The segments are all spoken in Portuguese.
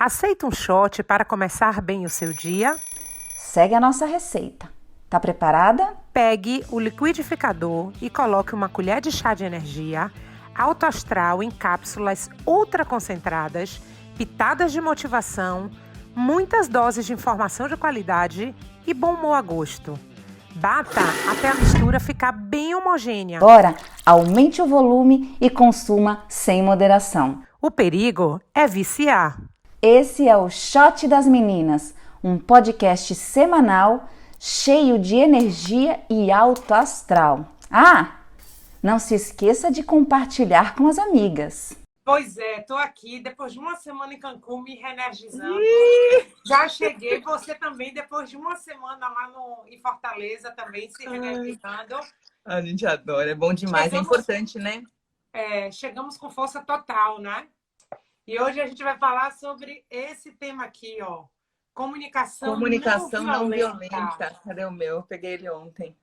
Aceita um shot para começar bem o seu dia? Segue a nossa receita. Tá preparada? Pegue o liquidificador e coloque uma colher de chá de energia alto astral em cápsulas ultra concentradas, pitadas de motivação, muitas doses de informação de qualidade e bom humor a gosto. Bata até a mistura ficar bem homogênea. Agora, aumente o volume e consuma sem moderação. O perigo é viciar. Esse é o Shot das Meninas, um podcast semanal cheio de energia e alto astral. Ah, não se esqueça de compartilhar com as amigas. Pois é, estou aqui depois de uma semana em Cancún me reenergizando. Já cheguei, você também, depois de uma semana lá em Fortaleza também se reenergizando. A gente adora, é bom demais, é importante, né? Chegamos com força total, né? E hoje a gente vai falar sobre esse tema aqui, ó. Comunicação não violenta. Cadê o meu? Eu peguei ele ontem.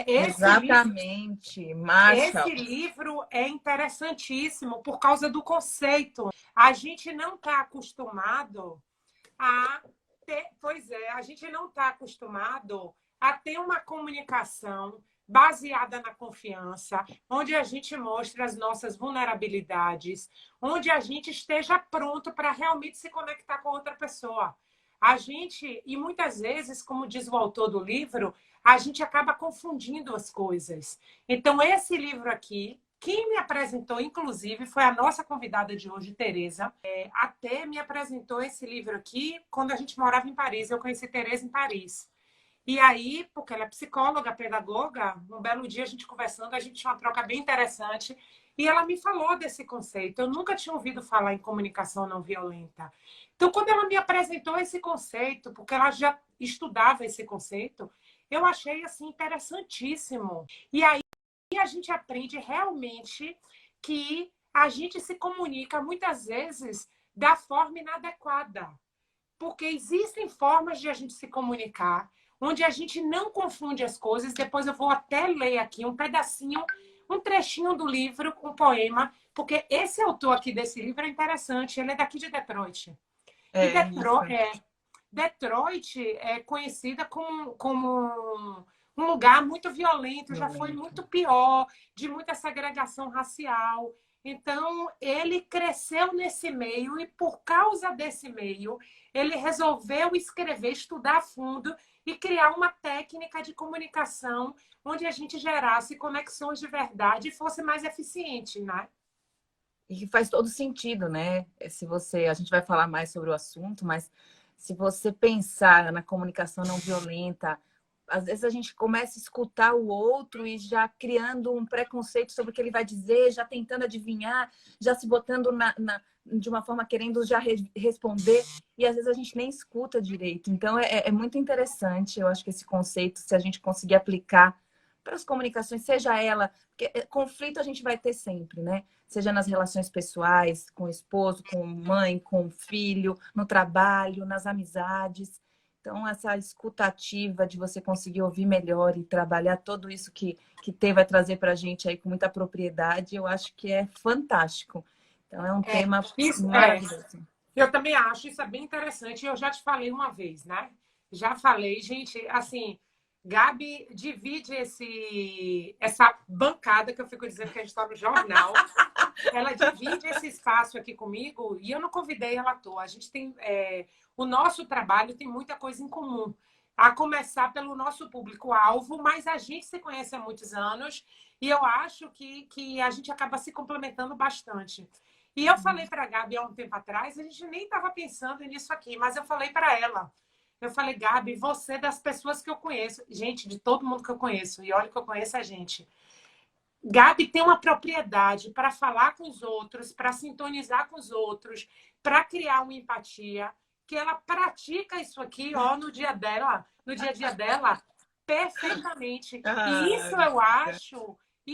Exatamente, Marshall. Esse livro é interessantíssimo por causa do conceito. A gente não está acostumado a ter, a gente não está acostumado a ter uma comunicação baseada na confiança, onde a gente mostra as nossas vulnerabilidades, onde a gente esteja pronto para realmente se conectar com outra pessoa. E muitas vezes, como diz o autor do livro, a gente acaba confundindo as coisas. Então, esse livro aqui, quem me apresentou, inclusive, foi a nossa convidada de hoje, Tereza. Até me apresentou esse livro aqui quando a gente morava em Paris. Eu conheci Tereza em Paris. E aí, porque ela é psicóloga, pedagoga, um belo dia a gente conversando, a gente tinha uma troca bem interessante. E ela me falou desse conceito. Eu nunca tinha ouvido falar em comunicação não violenta. Então, quando ela me apresentou esse conceito, porque ela já estudava esse conceito, eu achei assim interessantíssimo. E aí a gente aprende realmente que a gente se comunica muitas vezes da forma inadequada. Porque existem formas de a gente se comunicar, onde a gente não confunde as coisas. Depois eu vou até ler aqui um pedacinho, um trechinho do livro, um poema, porque esse autor aqui desse livro é interessante, ele é daqui de Detroit. Detroit é conhecida como um lugar muito violento, já foi muito pior, de muita segregação racial. Então, ele cresceu nesse meio e, por causa desse meio, ele resolveu escrever, estudar a fundo e criar uma técnica de comunicação onde a gente gerasse conexões de verdade e fosse mais eficiente, né? E que faz todo sentido, né? A gente vai falar mais sobre o assunto, mas se você pensar na comunicação não violenta, às vezes a gente começa a escutar o outro e já criando um preconceito sobre o que ele vai dizer, já tentando adivinhar, já se botando de uma forma querendo já responder, e às vezes a gente nem escuta direito. Então é muito interessante, eu acho que esse conceito, se a gente conseguir aplicar para as comunicações, seja ela, porque conflito a gente vai ter sempre, né? Seja nas relações pessoais, com o esposo, com mãe, com filho, no trabalho, nas amizades. Então, essa escutativa de você conseguir ouvir melhor e trabalhar tudo isso que Tê vai trazer para a gente aí com muita propriedade, eu acho que é fantástico. Então, é um tema maravilhoso. Eu também acho, isso é bem interessante. Eu já te falei uma vez, né? Já falei, gente, assim, Gabi divide essa bancada que eu fico dizendo que a gente está no jornal. Ela divide esse espaço aqui comigo e eu não convidei ela à toa. A gente tem... o nosso trabalho tem muita coisa em comum. A começar pelo nosso público-alvo, mas a gente se conhece há muitos anos e eu acho que a gente acaba se complementando bastante. E eu falei para a Gabi há um tempo atrás, a gente nem estava pensando nisso aqui, mas eu falei para ela. Eu falei, Gabi, você é das pessoas que eu conheço, gente, de todo mundo que eu conheço, e olha que eu conheço a gente. Gabi tem uma propriedade para falar com os outros, para sintonizar com os outros, para criar uma empatia, que ela pratica isso aqui, ó, no dia a dia dela, perfeitamente. E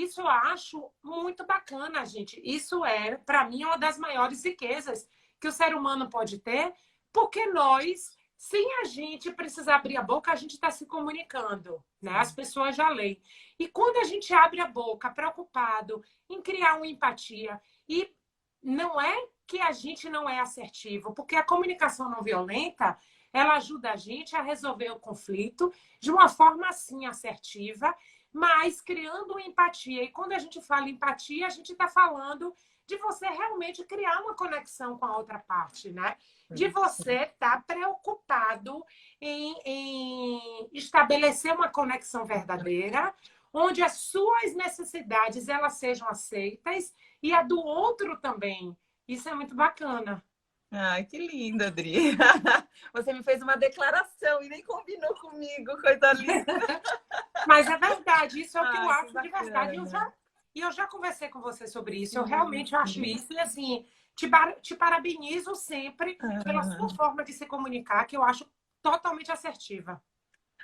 isso eu acho muito bacana, gente. Isso é, para mim, uma das maiores riquezas que o ser humano pode ter, porque nós, sem a gente precisar abrir a boca, a gente está se comunicando, né? As pessoas já leem. E quando a gente abre a boca, preocupado em criar uma empatia, e não é que a gente não é assertivo, porque a comunicação não violenta, ela ajuda a gente a resolver o conflito de uma forma, assim, assertiva, mas criando empatia. E quando a gente fala empatia, a gente está falando de você realmente criar uma conexão com a outra parte, né? De você estar preocupado em estabelecer uma conexão verdadeira, onde as suas necessidades elas sejam aceitas e a do outro também. Isso é muito bacana. Ai, que linda, Adri. Você me fez uma declaração e nem combinou comigo, coisa linda. Mas é verdade, isso é o que eu acho que de verdade. bacana. E eu já conversei com você sobre isso. Eu realmente acho isso. E assim, te parabenizo sempre pela sua forma de se comunicar, que eu acho totalmente assertiva.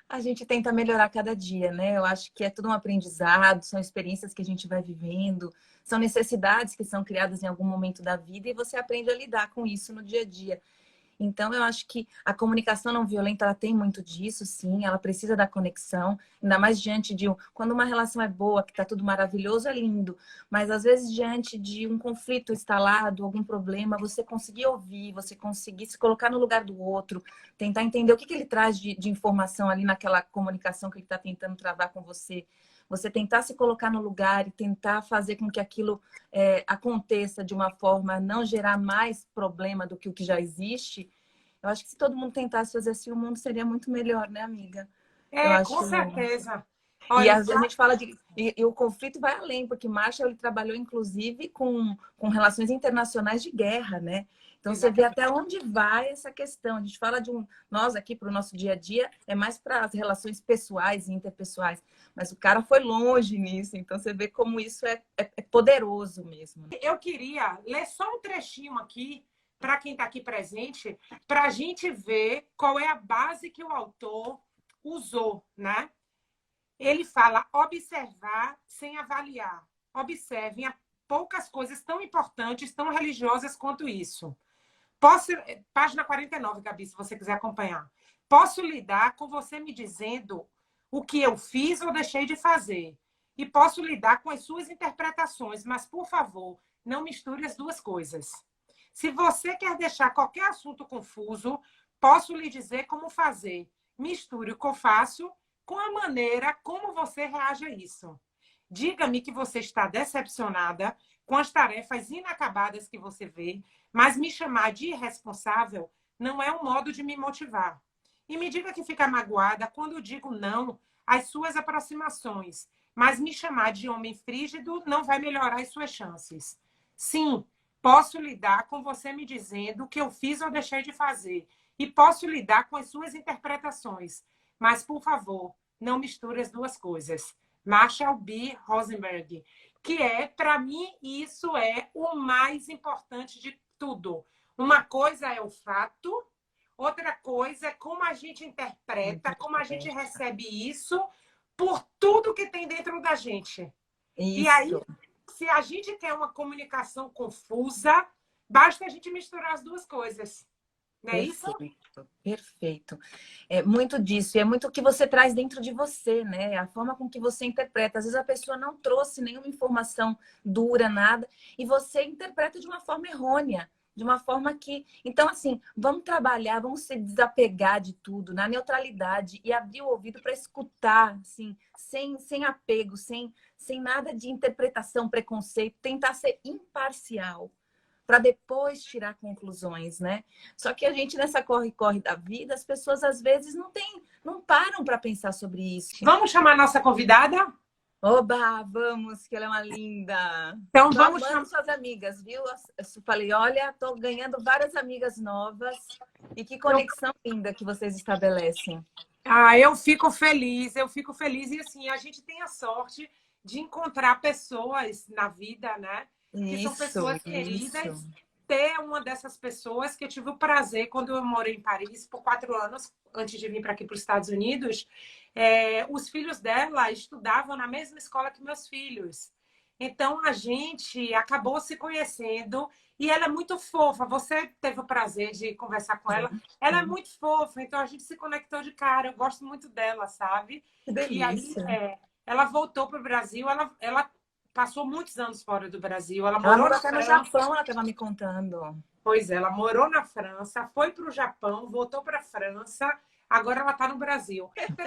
A gente tenta melhorar cada dia, né? Eu acho que é tudo um aprendizado, são experiências que a gente vai vivendo, são necessidades que são criadas em algum momento da vida e você aprende a lidar com isso no dia a dia. Então, eu acho que a comunicação não violenta, ela tem muito disso, sim. Ela precisa da conexão, ainda mais diante de... Quando uma relação é boa, que tá tudo maravilhoso, é lindo. Mas, às vezes, diante de um conflito instalado, algum problema, você conseguir ouvir, você conseguir se colocar no lugar do outro, tentar entender o que ele traz de informação ali naquela comunicação que ele está tentando travar com você. Você tentar se colocar no lugar e tentar fazer com que aquilo aconteça de uma forma a não gerar mais problema do que o que já existe. Eu acho que se todo mundo tentasse fazer assim, o mundo seria muito melhor, né, amiga? Eu acho. Com certeza. E Olha, a gente fala de... E o conflito vai além, porque Marshall ele trabalhou, inclusive, com relações internacionais de guerra, né? Então, você vê até onde vai essa questão. A gente fala de nós aqui, para o nosso dia a dia, é mais para as relações pessoais e interpessoais. Mas o cara foi longe nisso. Então, você vê como isso é poderoso mesmo. eu queria ler só um trechinho aqui, para quem está aqui presente, para a gente ver qual é a base que o autor usou, né? Ele fala observar sem avaliar. Observem poucas coisas tão importantes, tão religiosas quanto isso. Página 49, Gabi, se você quiser acompanhar. Posso lidar com você me dizendo o que eu fiz ou deixei de fazer. E posso lidar com as suas interpretações, mas, por favor, não misture as duas coisas. Se você quer deixar qualquer assunto confuso, posso lhe dizer como fazer. Misture o que eu faço com a maneira como você reage a isso. Diga-me que você está decepcionada com as tarefas inacabadas que você vê, mas me chamar de irresponsável não é um modo de me motivar. E me diga que fica magoada quando digo não às suas aproximações, mas me chamar de homem frígido não vai melhorar as suas chances. Sim, posso lidar com você me dizendo o que eu fiz ou deixei de fazer, e posso lidar com as suas interpretações, mas, por favor, não misture as duas coisas. Marshall B. Rosenberg, que para mim, isso é o mais importante de tudo. Uma coisa é o fato, outra coisa é como a gente interpreta, como a gente recebe isso por tudo que tem dentro da gente. Isso. E aí, se a gente quer uma comunicação confusa, basta a gente misturar as duas coisas. Não é isso? Perfeito. É muito disso. E é muito o que você traz dentro de você, né? A forma com que você interpreta. Às vezes a pessoa não trouxe nenhuma informação dura, nada, e você interpreta de uma forma errônea. De uma forma que... Então, assim, vamos trabalhar, vamos se desapegar de tudo, na neutralidade, e abrir o ouvido para escutar, assim, sem apego, sem nada de interpretação, preconceito, tentar ser imparcial, para depois tirar conclusões, né? Só que a gente, nessa corre-corre da vida, as pessoas, às vezes, não param para pensar sobre isso. Vamos chamar a nossa convidada? Oba, vamos, que ela é uma linda. Então, vamos chamar suas amigas, viu? Eu falei, olha, estou ganhando várias amigas novas. E que conexão linda que vocês estabelecem. Eu fico feliz, E, assim, a gente tem a sorte de encontrar pessoas na vida, né? Que são pessoas queridas. Ter uma dessas pessoas que eu tive o prazer, quando eu morei em Paris por 4 anos, antes de vir para aqui para os Estados Unidos, os filhos dela estudavam na mesma escola que meus filhos. Então, a gente acabou se conhecendo e ela é muito fofa. Você teve o prazer de conversar com ela. Ela é muito fofa, então a gente se conectou de cara. Eu gosto muito dela, sabe? Que delícia. E aí, ela voltou para o Brasil, ela passou muitos anos fora do Brasil. Ela Ela morou morou na até no França. Japão, ela estava me contando. Pois é, ela morou na França, foi para o Japão, voltou para a França, agora ela está no Brasil. Pedro!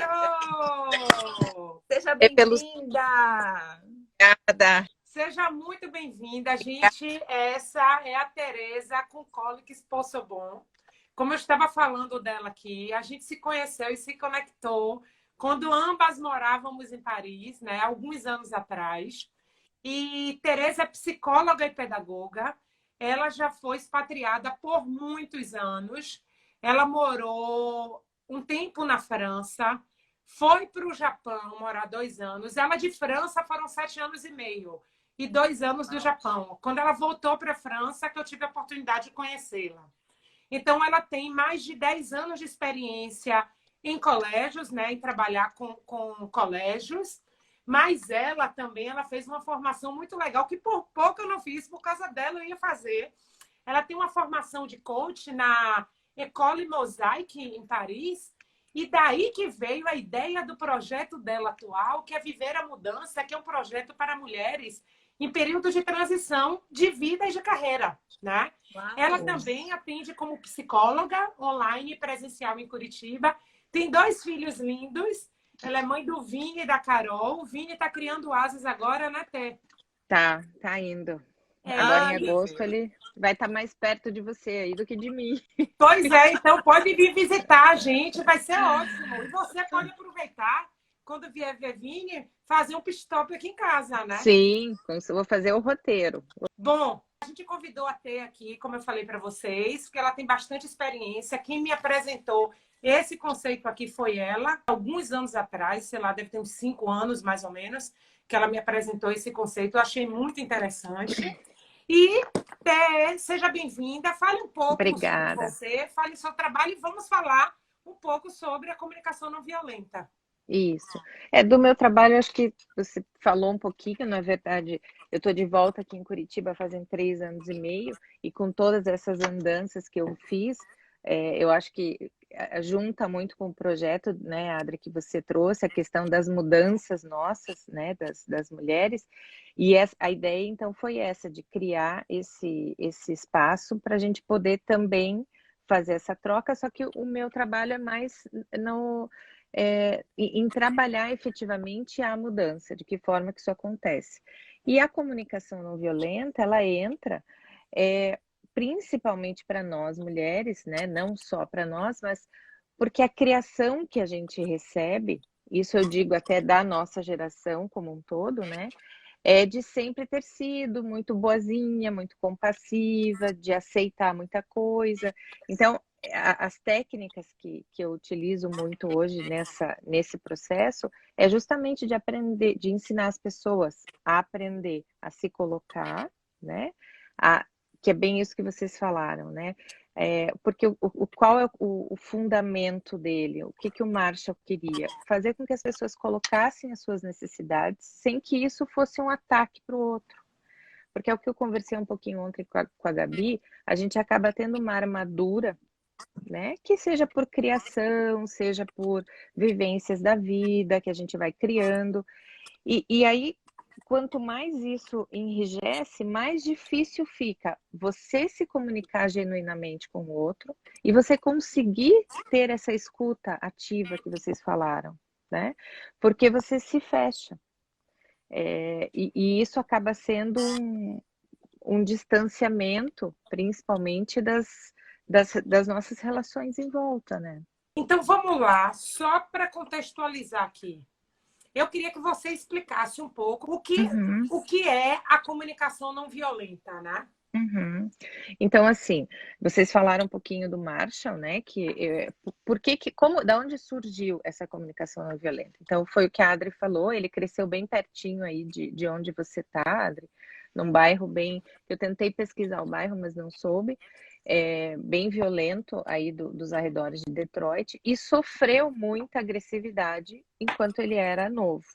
Seja É pelo bem-vinda! da Seja muito bem-vinda, gente. Essa é a Tereza com cólica Bom. Como eu estava falando dela aqui, a gente se conheceu e se conectou quando ambas morávamos em Paris, né, alguns anos atrás. E Tereza é psicóloga e pedagoga. Ela já foi expatriada por muitos anos. Ela morou um tempo na França, foi para o Japão morar 2 anos. Ela de França foram 7 anos e meio e 2 anos do Japão. Quando ela voltou para a França, que eu tive a oportunidade de conhecê-la. Então, ela tem mais de 10 anos de experiência em colégios, né, em trabalhar com colégios, mas ela também fez uma formação muito legal, que por pouco eu não fiz, por causa dela eu ia fazer. Ela tem uma formação de coach na École Mosaic, em Paris, e daí que veio a ideia do projeto dela atual, que é Viver a Mudança, que é um projeto para mulheres em período de transição de vida e de carreira, né? Uau. Ela também atende como psicóloga online e presencial em Curitiba. Tem 2 filhos lindos. Ela é mãe do Vini e da Carol. O Vini está criando asas agora, né, Tê? tá indo. Agora em Ai, agosto ele vai estar mais perto de você aí do que de mim. Pois é, então pode vir visitar a gente, vai ser ótimo. E você pode aproveitar, quando vier ver Vini, fazer um pit stop aqui em casa, né? Sim, vou fazer o roteiro. Bom, a gente convidou a Tê aqui, como eu falei para vocês, porque ela tem bastante experiência. Quem me apresentou esse conceito aqui foi ela, alguns anos atrás, sei lá, deve ter uns 5 anos mais ou menos, que ela me apresentou esse conceito. Eu achei muito interessante. E, Té, seja bem-vinda. Fale um pouco sobre Obrigada. você, fale seu trabalho e vamos falar um pouco sobre a comunicação não violenta. Isso. Do meu trabalho, acho que você falou um pouquinho, na verdade, eu estou de volta aqui em Curitiba fazem 3 anos e meio, e com todas essas andanças que eu fiz, eu acho que junta muito com o projeto, né, Adri, que você trouxe, a questão das mudanças nossas, né, das mulheres, e a ideia, então, foi essa, de criar esse espaço para a gente poder também fazer essa troca, só que o meu trabalho é mais em trabalhar efetivamente a mudança, de que forma que isso acontece. E a comunicação não violenta, ela entra principalmente para nós mulheres, né? Não só para nós, mas porque a criação que a gente recebe, isso eu digo até da nossa geração como um todo, né? É de sempre ter sido muito boazinha, muito compassiva, de aceitar muita coisa. Então, as técnicas que eu utilizo muito hoje nesse processo é justamente de aprender, de ensinar as pessoas a aprender a se colocar, né? Que é bem isso que vocês falaram, né? Porque qual é o fundamento dele? O que o Marshall queria? Fazer com que as pessoas colocassem as suas necessidades sem que isso fosse um ataque para o outro. Porque é o que eu conversei um pouquinho ontem com a Gabi, a gente acaba tendo uma armadura, né? Que seja por criação, seja por vivências da vida que a gente vai criando. E aí, quanto mais isso enrijece, mais difícil fica você se comunicar genuinamente com o outro e você conseguir ter essa escuta ativa que vocês falaram, né? Porque você se fecha. E isso acaba sendo um distanciamento, principalmente das nossas relações em volta, né? Então, vamos lá, só para contextualizar aqui. Eu queria que você explicasse um pouco o que é a comunicação não violenta, né? Uhum. Então, assim, vocês falaram um pouquinho do Marshall, né? Da onde surgiu essa comunicação não violenta? Então, foi o que a Adri falou, ele cresceu bem pertinho aí de onde você está, Adri, num bairro eu tentei pesquisar o bairro, mas não soube, bem violento aí dos arredores de Detroit, e sofreu muita agressividade enquanto ele era novo.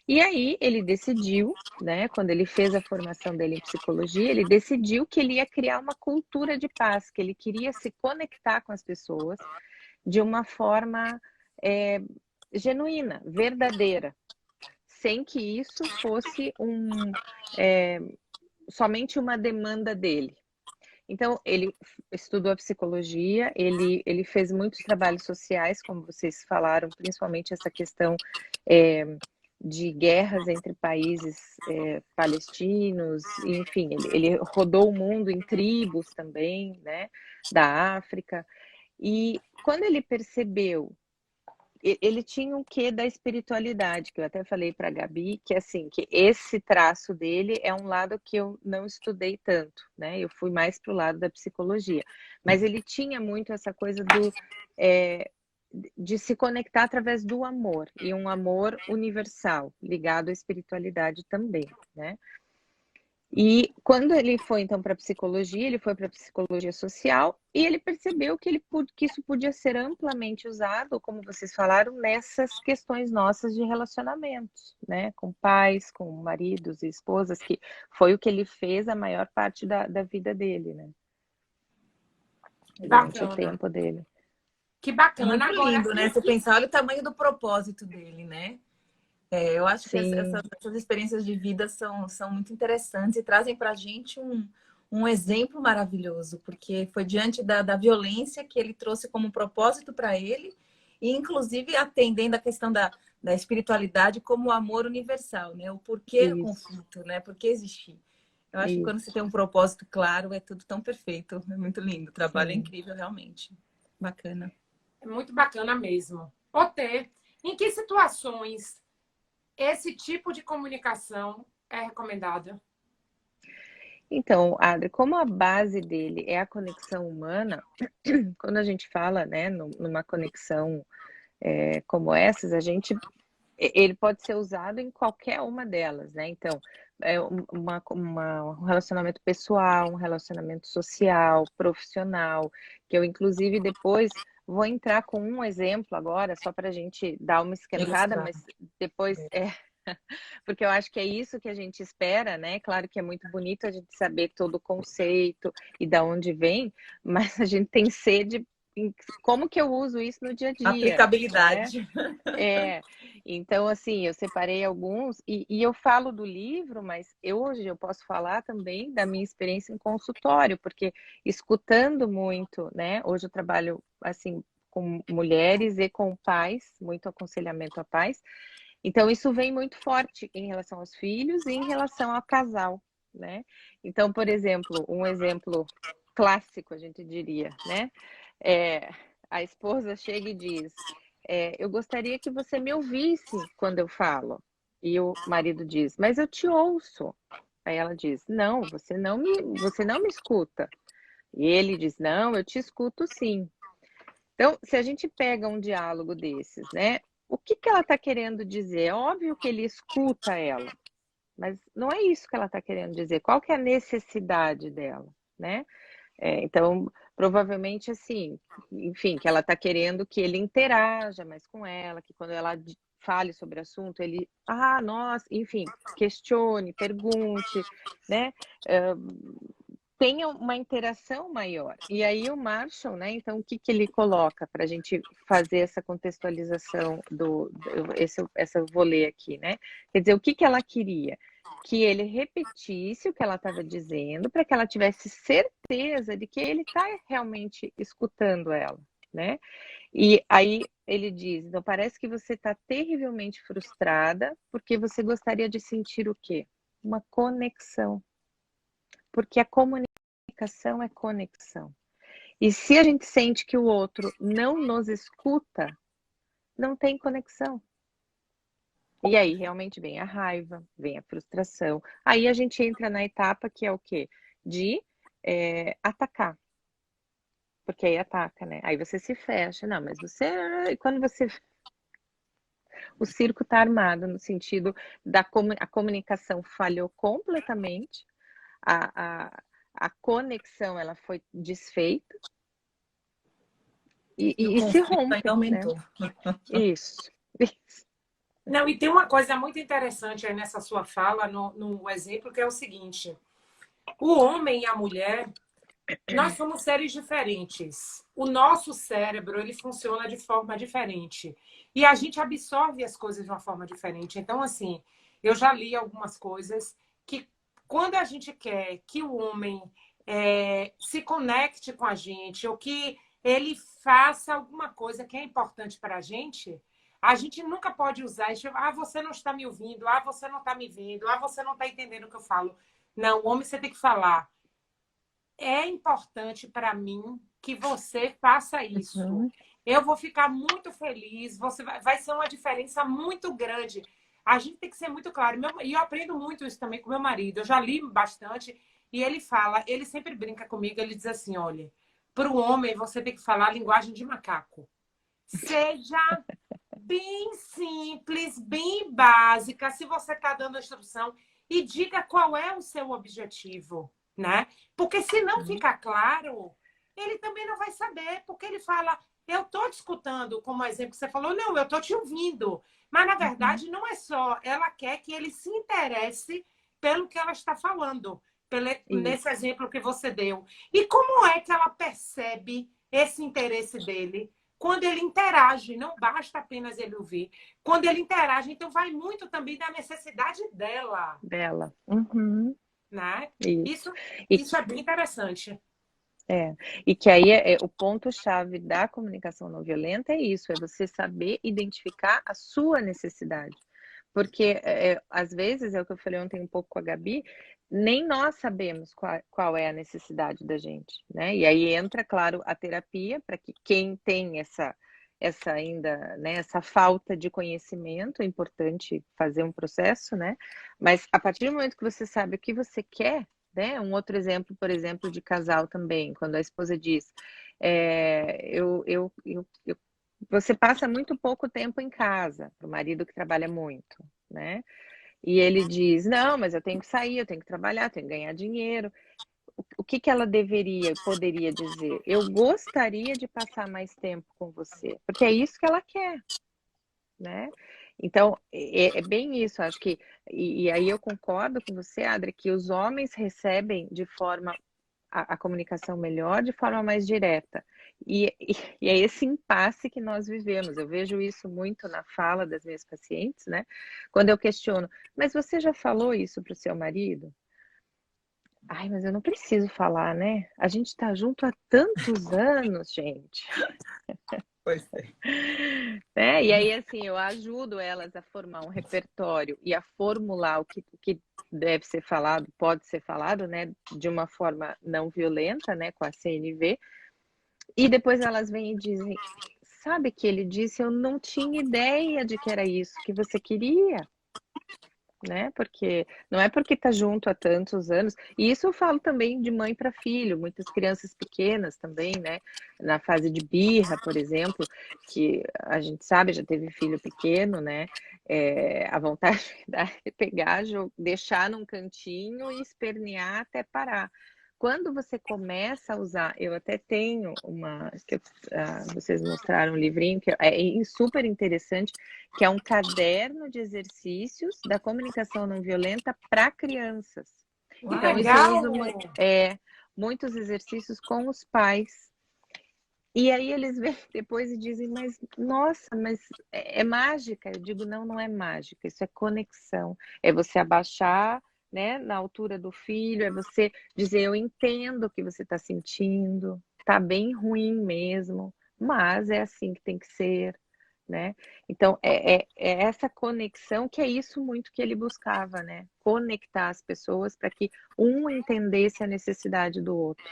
E aí ele decidiu, né, quando ele fez a formação dele em psicologia, ele decidiu que ele ia criar uma cultura de paz, que ele queria se conectar com as pessoas de uma forma genuína, verdadeira, sem que isso fosse somente uma demanda dele. Então, ele estudou a psicologia, ele fez muitos trabalhos sociais, como vocês falaram, principalmente essa questão de guerras entre países palestinos, enfim, ele rodou o mundo em tribos também, né, da África. E quando ele percebeu, ele tinha um quê da espiritualidade, que eu até falei para a Gabi, que assim, que esse traço dele é um lado que eu não estudei tanto, né? Eu fui mais para o lado da psicologia. Mas ele tinha muito essa coisa de se conectar através do amor, e um amor universal, ligado à espiritualidade também, né? E quando ele foi, então, para a psicologia, ele foi para a psicologia social e ele percebeu que isso podia ser amplamente usado, como vocês falaram, nessas questões nossas de relacionamentos, né? Com pais, com maridos e esposas, que foi o que ele fez a maior parte da vida dele, né? Durante o tempo dele. Que É bacana. muito Agora, lindo, né? Você pensar, olha o tamanho do propósito dele, né? Eu acho que essas experiências de vida são muito interessantes e trazem para a gente um exemplo maravilhoso, porque foi diante da violência que ele trouxe como propósito para ele, e inclusive atendendo a questão da espiritualidade como o amor universal, né? O porquê o conflito, né? Por que existir? Eu acho que quando você tem um propósito claro, é tudo tão perfeito, é muito lindo, o trabalho é incrível, realmente. Bacana. é muito bacana mesmo. Otê, em que situações esse tipo de comunicação é recomendada? Então, Adri, como a base dele é a conexão humana, quando a gente fala, né, numa conexão como essas, ele pode ser usado em qualquer uma delas, né? Então, um relacionamento pessoal, um relacionamento social, profissional, que eu, inclusive, depois vou entrar com um exemplo agora, só para a gente dar uma esquentada, mas depois porque eu acho que é isso que a gente espera, né? Claro que é muito bonito a gente saber todo o conceito e da onde vem, mas a gente tem sede em como que eu uso isso no dia a dia. Aplicabilidade. Né? Então, assim, eu separei alguns e eu falo do livro, mas hoje eu posso falar também da minha experiência em consultório, porque escutando muito, né? Hoje eu trabalho, assim, com mulheres e com pais, muito aconselhamento a pais. Então, isso vem muito forte em relação aos filhos e em relação ao casal, né? Então, por exemplo, um exemplo clássico, a gente diria, né? A esposa chega e diz, eu gostaria que você me ouvisse quando eu falo. E o marido diz, mas eu te ouço. Aí ela diz, não, você não me escuta. E ele diz, não, eu te escuto sim. Então, se a gente pega um diálogo desses, né? O que ela está querendo dizer? É óbvio que ele escuta ela, mas não é isso que ela está querendo dizer. Qual que é a necessidade dela, né? Então, provavelmente assim, enfim, que ela está querendo que ele interaja mais com ela, que quando ela fale sobre o assunto, ele, nossa, enfim, questione, pergunte, né? Tenha uma interação maior. E aí o Marshall, né? Então, o que ele coloca para a gente fazer essa contextualização essa eu vou ler aqui, né? Quer dizer, o que ela queria? Que ele repetisse o que ela estava dizendo, para que ela tivesse certeza de que ele está realmente escutando ela, né? E aí ele diz, então parece que você está terrivelmente frustrada, porque você gostaria de sentir o quê? Uma conexão. Porque a comunicação é conexão. E se a gente sente que o outro não nos escuta, não tem conexão. E aí realmente vem a raiva, vem a frustração. Aí a gente entra na etapa que é o quê? De atacar. Porque aí ataca, né? Aí você se fecha. Não, mas você... Quando você... O circo está armado no sentido da a comunicação falhou completamente. A conexão ela foi desfeita e se rompe, aumentou. Né? Isso. Não, e tem uma coisa muito interessante aí nessa sua fala, no exemplo, que é o seguinte: o homem e a mulher, Nós somos seres diferentes. O nosso cérebro, ele funciona de forma diferente. E a gente absorve as coisas de uma forma diferente. Então, assim, eu já li algumas coisas que, quando a gente quer que o homem se conecte com a gente, ou que ele faça alguma coisa que é importante para a gente nunca pode usar isso. Ah, você não está me ouvindo. Ah, você não está me vendo. Ah, você não está entendendo o que eu falo. Não, o homem você tem que falar. É importante para mim que você faça isso. Uhum. Eu vou ficar muito feliz, vai ser uma diferença muito grande. A gente tem que ser muito claro. E eu aprendo muito isso também com meu marido. Eu já li bastante e ele fala, ele sempre brinca comigo, ele diz assim, olha, para o homem você tem que falar a linguagem de macaco. Seja bem simples, bem básica, se você está dando a instrução, e diga qual é o seu objetivo, né? Porque se não ficar claro, ele também não vai saber, porque ele fala, eu estou te escutando, como exemplo que você falou, não, eu estou te ouvindo. Mas, na verdade, não é só, ela quer que ele se interesse pelo que ela está falando, nesse exemplo que você deu. E como é que ela percebe esse interesse dele? Quando ele interage, não basta apenas ele ouvir. Quando ele interage, então vai muito também da necessidade dela. Dela. Uhum. Né? Isso. Isso é bem interessante. E que aí o ponto-chave da comunicação não violenta é isso, é você saber identificar a sua necessidade. Porque, às vezes, é o que eu falei ontem um pouco com a Gabi, nem nós sabemos qual é a necessidade da gente, né? E aí entra, claro, a terapia, para que quem tem essa ainda, né, essa falta de conhecimento, é importante fazer um processo, né? Mas a partir do momento que você sabe o que você quer, né? Um outro exemplo, por exemplo, de casal também, quando a esposa diz, você passa muito pouco tempo em casa, para o marido que trabalha muito, né? E ele diz, não, mas eu tenho que sair, eu tenho que trabalhar, tenho que ganhar dinheiro. O que ela poderia dizer? Eu gostaria de passar mais tempo com você, porque é isso que ela quer, né? Então, é bem isso, acho que, e aí eu concordo com você, Adri, que os homens recebem de forma, a comunicação melhor, de forma mais direta. E é esse impasse que nós vivemos. Eu vejo isso muito na fala das minhas pacientes, né? Quando eu questiono, mas você já falou isso para o seu marido? Ai, mas eu não preciso falar, né? A gente está junto há tantos anos, gente. Pois é. E aí, assim, eu ajudo elas a formar um repertório e a formular o que deve ser falado, pode ser falado, né? De uma forma não violenta, né? Com a CNV. E depois elas vêm e dizem, sabe que ele disse, eu não tinha ideia de que era isso que você queria. Né? Porque não é porque tá junto há tantos anos, e isso eu falo também de mãe para filho, muitas crianças pequenas também, né? Na fase de birra, por exemplo, que a gente sabe, já teve filho pequeno, né? A vontade de pegar, deixar num cantinho e espernear até parar. Quando você começa a usar, eu até tenho vocês mostraram um livrinho que é super interessante, que é um caderno de exercícios da comunicação não violenta para crianças. Então, isso eu uso muitos exercícios com os pais. E aí eles vêm depois e dizem, mas nossa, mas é mágica? Eu digo, não é mágica, isso é conexão. É você abaixar, né, na altura do filho, é você dizer, eu entendo o que você está sentindo, tá bem ruim mesmo, mas é assim que tem que ser, né? Então, é essa conexão, que é isso muito que ele buscava, né? Conectar as pessoas para que um entendesse a necessidade do outro.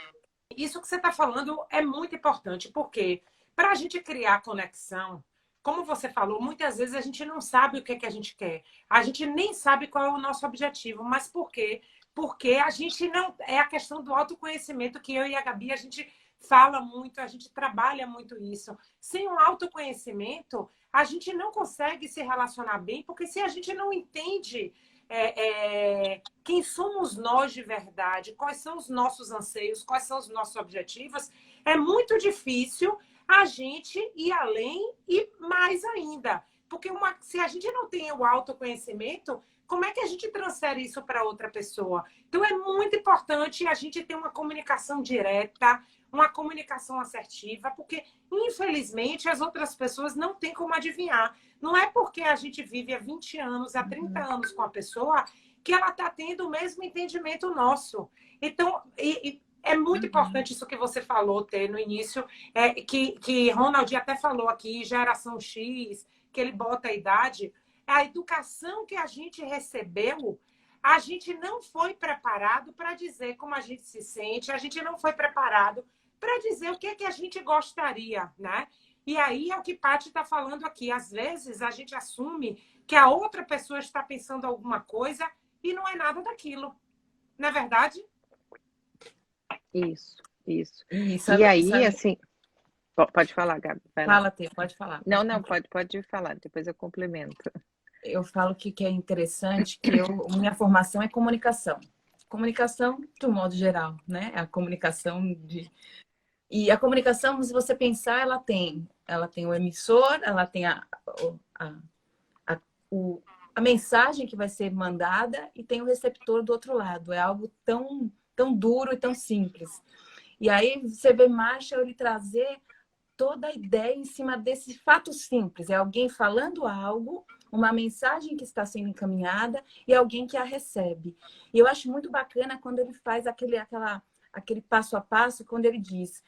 Isso que você está falando é muito importante, porque para a gente criar conexão, como você falou, muitas vezes a gente não sabe o que é que a gente quer. A gente nem sabe qual é o nosso objetivo. Mas por quê? Porque a gente não... É a questão do autoconhecimento que eu e a Gabi, a gente fala muito, a gente trabalha muito isso. Sem um autoconhecimento, a gente não consegue se relacionar bem, porque se a gente não entende quem somos nós de verdade, quais são os nossos anseios, quais são os nossos objetivos, é muito difícil a gente ir além e mais ainda. Porque se a gente não tem o autoconhecimento, como é que a gente transfere isso para outra pessoa? Então, é muito importante a gente ter uma comunicação direta, uma comunicação assertiva, porque, infelizmente, as outras pessoas não têm como adivinhar. Não é porque a gente vive há 20 anos, há 30 anos com a pessoa, que ela está tendo o mesmo entendimento nosso. Então, é muito importante isso que você falou, Tê, no início, que Ronald até falou aqui, geração X, que ele bota a idade. A educação que a gente recebeu, a gente não foi preparado para dizer como a gente se sente, a gente não foi preparado para dizer o que é que a gente gostaria, né? E aí é o que Paty está falando aqui. Às vezes a gente assume que a outra pessoa está pensando alguma coisa e não é nada daquilo. Não é verdade? Isso. E E aí, assim... Pode falar, Gabi. Vai lá. Fala, Tê, pode falar. Não, pode falar, depois eu complemento. Eu falo que é interessante que minha formação é comunicação. Comunicação, de um modo geral, né? A comunicação de... E a comunicação, se você pensar, ela tem o emissor, ela tem a mensagem que vai ser mandada e tem o receptor do outro lado. É algo tão, tão duro e tão simples. E aí você vê Marshall ele trazer toda a ideia em cima desse fato simples. É alguém falando algo, uma mensagem que está sendo encaminhada e alguém que a recebe. E eu acho muito bacana quando ele faz aquele passo a passo, quando ele diz,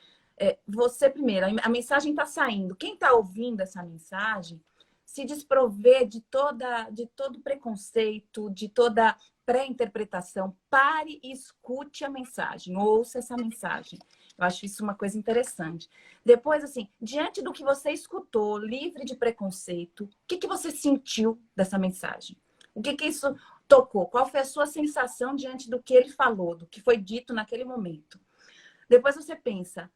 você primeiro, a mensagem está saindo. Quem está ouvindo essa mensagem se desprover de todo preconceito, de toda pré-interpretação. Pare e escute a mensagem, ouça essa mensagem. Eu acho isso uma coisa interessante. Depois, assim, diante do que você escutou, livre de preconceito, o que você sentiu dessa mensagem? O que isso tocou? Qual foi a sua sensação diante do que ele falou, do que foi dito naquele momento? Depois você pensa,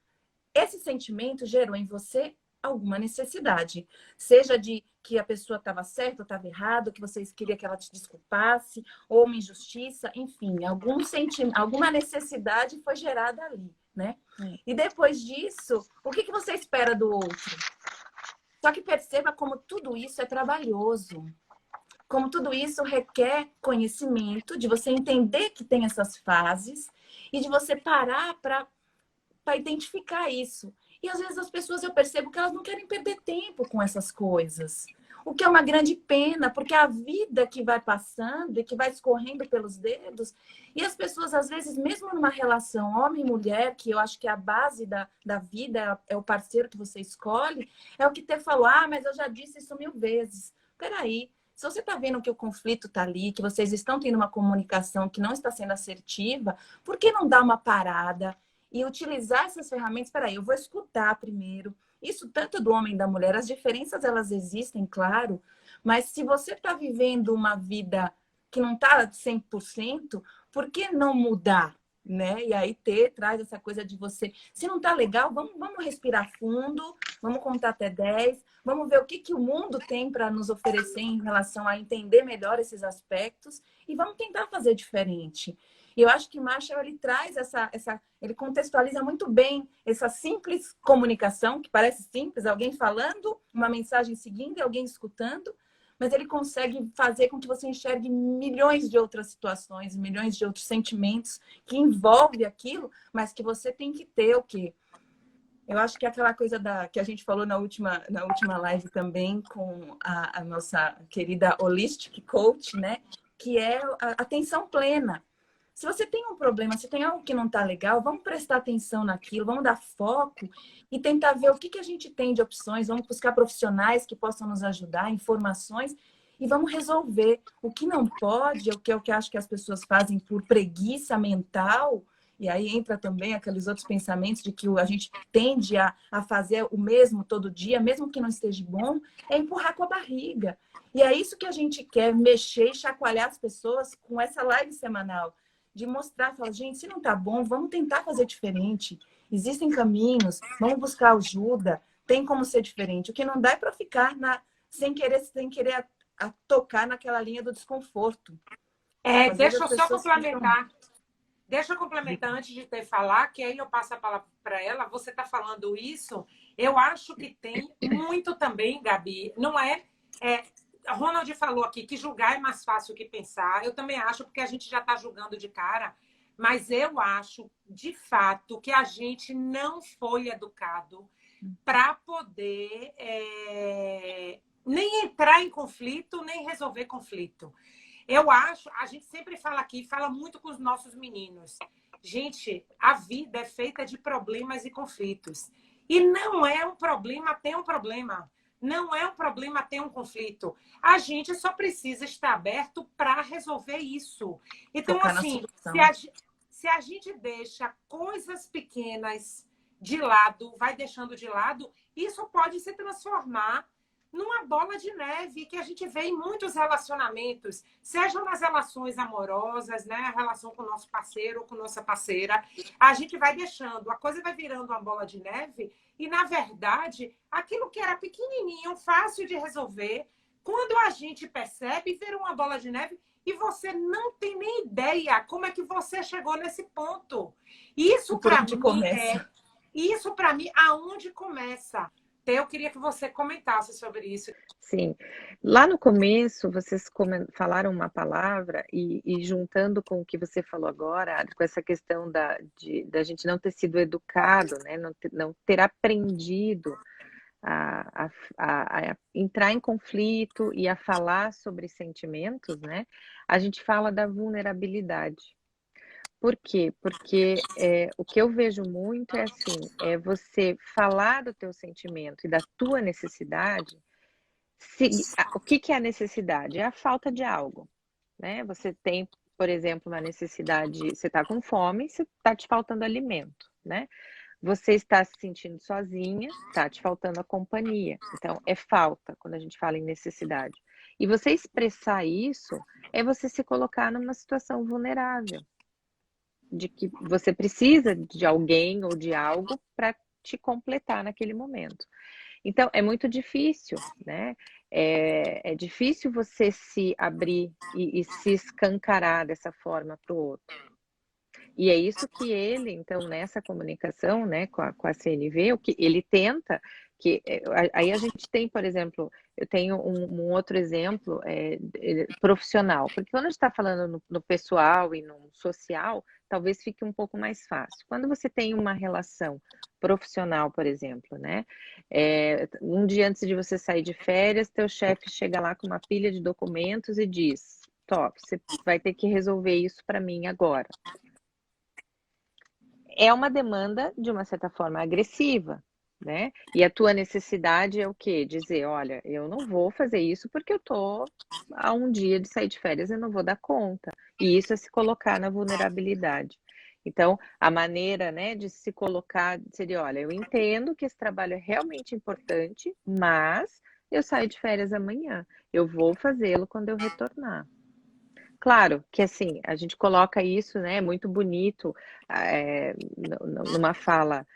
esse sentimento gerou em você alguma necessidade, seja de que a pessoa estava certa ou estava errada, que vocês queriam que ela te desculpasse, ou uma injustiça, enfim, alguma necessidade foi gerada ali, né? E depois disso, o que você espera do outro? Só que perceba como tudo isso é trabalhoso, como tudo isso requer conhecimento, de você entender que tem essas fases e de você parar para identificar isso. E às vezes as pessoas, eu percebo que elas não querem perder tempo com essas coisas. O que é uma grande pena, porque a vida que vai passando e que vai escorrendo pelos dedos, e as pessoas, às vezes, mesmo numa relação homem e mulher, que eu acho que a base da vida é o parceiro que você escolhe, é o que Tê falou, mas eu já disse isso 1000 vezes. Peraí, se você está vendo que o conflito está ali, que vocês estão tendo uma comunicação que não está sendo assertiva, por que não dar uma parada e utilizar essas ferramentas? Peraí, eu vou escutar primeiro. Isso tanto do homem e da mulher, as diferenças elas existem, claro, mas se você está vivendo uma vida que não está 100%, por que não mudar? Né? E aí traz essa coisa de você, se não está legal, vamos respirar fundo, vamos contar até 10, vamos ver o que o mundo tem para nos oferecer em relação a entender melhor esses aspectos e vamos tentar fazer diferente. E eu acho que Marshall ele traz ele contextualiza muito bem essa simples comunicação, que parece simples, alguém falando, uma mensagem seguindo e alguém escutando, mas ele consegue fazer com que você enxergue milhões de outras situações, milhões de outros sentimentos que envolvem aquilo, mas que você tem que ter o quê? Eu acho que é aquela coisa que a gente falou na última live também com a nossa querida Holistic Coach, né? Que é a atenção plena. Se você tem um problema, se tem algo que não está legal, vamos prestar atenção naquilo, vamos dar foco e tentar ver o que a gente tem de opções, vamos buscar profissionais que possam nos ajudar, informações, e vamos resolver. O que não pode, o que eu acho que as pessoas fazem por preguiça mental, e aí entra também aqueles outros pensamentos de que a gente tende a fazer o mesmo todo dia, mesmo que não esteja bom, é empurrar com a barriga. E é isso que a gente quer, mexer e chacoalhar as pessoas com essa live semanal. De mostrar, falar, gente, se não tá bom, vamos tentar fazer diferente. Existem caminhos, vamos buscar ajuda, tem como ser diferente. O que não dá é para ficar sem querer tocar naquela linha do desconforto. Deixa eu só complementar. Deixa eu complementar antes de ter falar, que aí eu passo a palavra para ela. Você está falando isso, eu acho que tem muito também, Gabi, não é Ronald falou aqui que julgar é mais fácil que pensar. Eu também acho, porque a gente já está julgando de cara. Mas eu acho, de fato, que a gente não foi educado para poder nem entrar em conflito, nem resolver conflito. Eu acho, a gente sempre fala aqui, fala muito com os nossos meninos. Gente, a vida é feita de problemas e conflitos. E não é um problema ter um problema. Não é um problema ter um conflito. A gente só precisa estar aberto para resolver isso. Então, Focar na assim, solução. se a gente deixa coisas pequenas de lado, vai deixando de lado, isso pode se transformar numa bola de neve que a gente vê em muitos relacionamentos, sejam nas relações amorosas, né, a relação com o nosso parceiro ou com nossa parceira, a gente vai deixando, a coisa vai virando uma bola de neve e, na verdade, aquilo que era pequenininho, fácil de resolver, quando a gente percebe, vira uma bola de neve e você não tem nem ideia como é que você chegou nesse ponto. Isso Por para onde mim começa? aonde começa. Eu queria que você comentasse sobre isso. Sim. Lá no começo, vocês falaram uma palavra e juntando com o que você falou agora, Adri, com essa questão da gente não ter sido educado, né? Não ter aprendido a entrar em conflito e a falar sobre sentimentos, né? A gente fala da vulnerabilidade. Por quê? Porque o que eu vejo muito é assim, é você falar do teu sentimento e da tua necessidade. O que é a necessidade? É a falta de algo, né? Você tem, por exemplo, uma necessidade, você está com fome, você está te faltando alimento, né? Você está se sentindo sozinha, está te faltando a companhia. Então, é falta quando a gente fala em necessidade. E você expressar isso é você se colocar numa situação vulnerável, de que você precisa de alguém ou de algo para te completar naquele momento. Então, é muito difícil, né? É difícil você se abrir e se escancarar dessa forma para o outro. E é isso que ele, então, nessa comunicação, né, com a CNV, o que ele tenta, aí a gente tem, por exemplo, eu tenho um outro exemplo profissional, porque quando a gente está falando no pessoal e no social, talvez fique um pouco mais fácil. Quando você tem uma relação profissional, por exemplo, né, um dia antes de você sair de férias, teu chefe chega lá com uma pilha de documentos e diz, top, você vai ter que resolver isso para mim agora. É uma demanda, de uma certa forma, agressiva, né? E a tua necessidade é o quê? Dizer, olha, eu não vou fazer isso porque eu tô a um dia de sair de férias e não vou dar conta. E isso é se colocar na vulnerabilidade. Então, a maneira, né, de se colocar seria, olha, eu entendo que esse trabalho é realmente importante, mas eu saio de férias amanhã. Eu vou fazê-lo quando eu retornar. Claro que assim, a gente coloca isso, né, muito bonito numa fala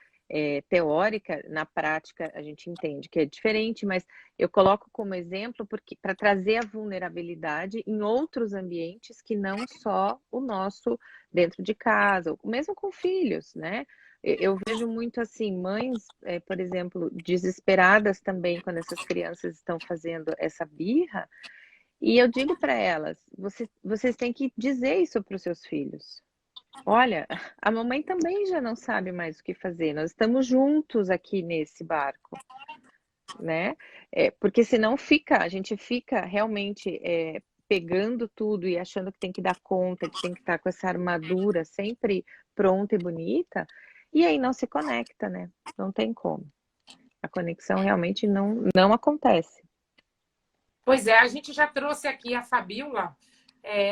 teórica, na prática a gente entende que é diferente, mas eu coloco como exemplo porque para trazer a vulnerabilidade em outros ambientes que não só o nosso dentro de casa, mesmo com filhos, né? Eu vejo muito assim, mães, por exemplo, desesperadas também quando essas crianças estão fazendo essa birra. E eu digo para elas, vocês têm que dizer isso para os seus filhos. Olha, a mamãe também já não sabe mais o que fazer. Nós estamos juntos aqui nesse barco, né? Porque senão a gente fica realmente pegando tudo e achando que tem que dar conta, que tem que estar com essa armadura sempre pronta e bonita, e aí não se conecta, né? Não tem como. A conexão realmente não acontece. Pois é, a gente já trouxe aqui a Fabíola,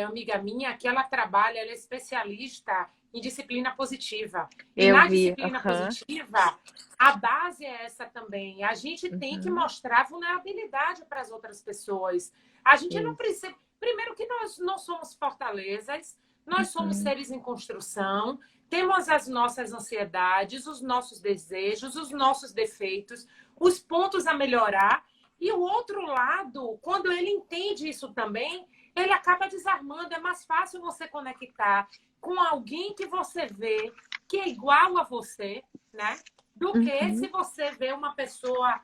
amiga minha, que ela trabalha, ela é especialista em disciplina positiva. E na disciplina positiva, a base é essa também. A gente tem que mostrar vulnerabilidade para as outras pessoas. A gente não precisa... Primeiro que nós não somos fortalezas, nós somos seres em construção, temos as nossas ansiedades, os nossos desejos, os nossos defeitos, os pontos a melhorar. E o outro lado, quando ele entende isso também, ele acaba desarmando. É mais fácil você conectar com alguém que você vê que é igual a você, né? Do que se você vê uma pessoa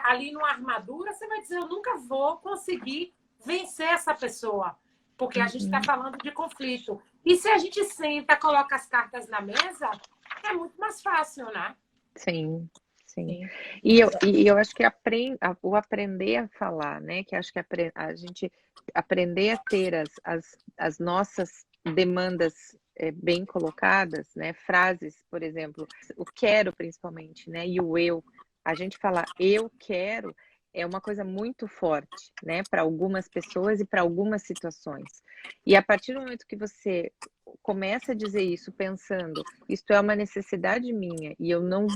ali numa armadura, você vai dizer, eu nunca vou conseguir vencer essa pessoa, porque a gente está falando de conflito. E se a gente senta, coloca as cartas na mesa, é muito mais fácil, né? Sim, sim. Sim. E eu acho que o aprender a falar, né? Que acho que a gente aprender a ter as nossas demandas bem colocadas, né? Frases, por exemplo, o quero principalmente, né? E o eu. A gente falar eu quero é uma coisa muito forte, né? Para algumas pessoas e para algumas situações. E a partir do momento que você começa a dizer isso pensando, isto é uma necessidade minha e eu não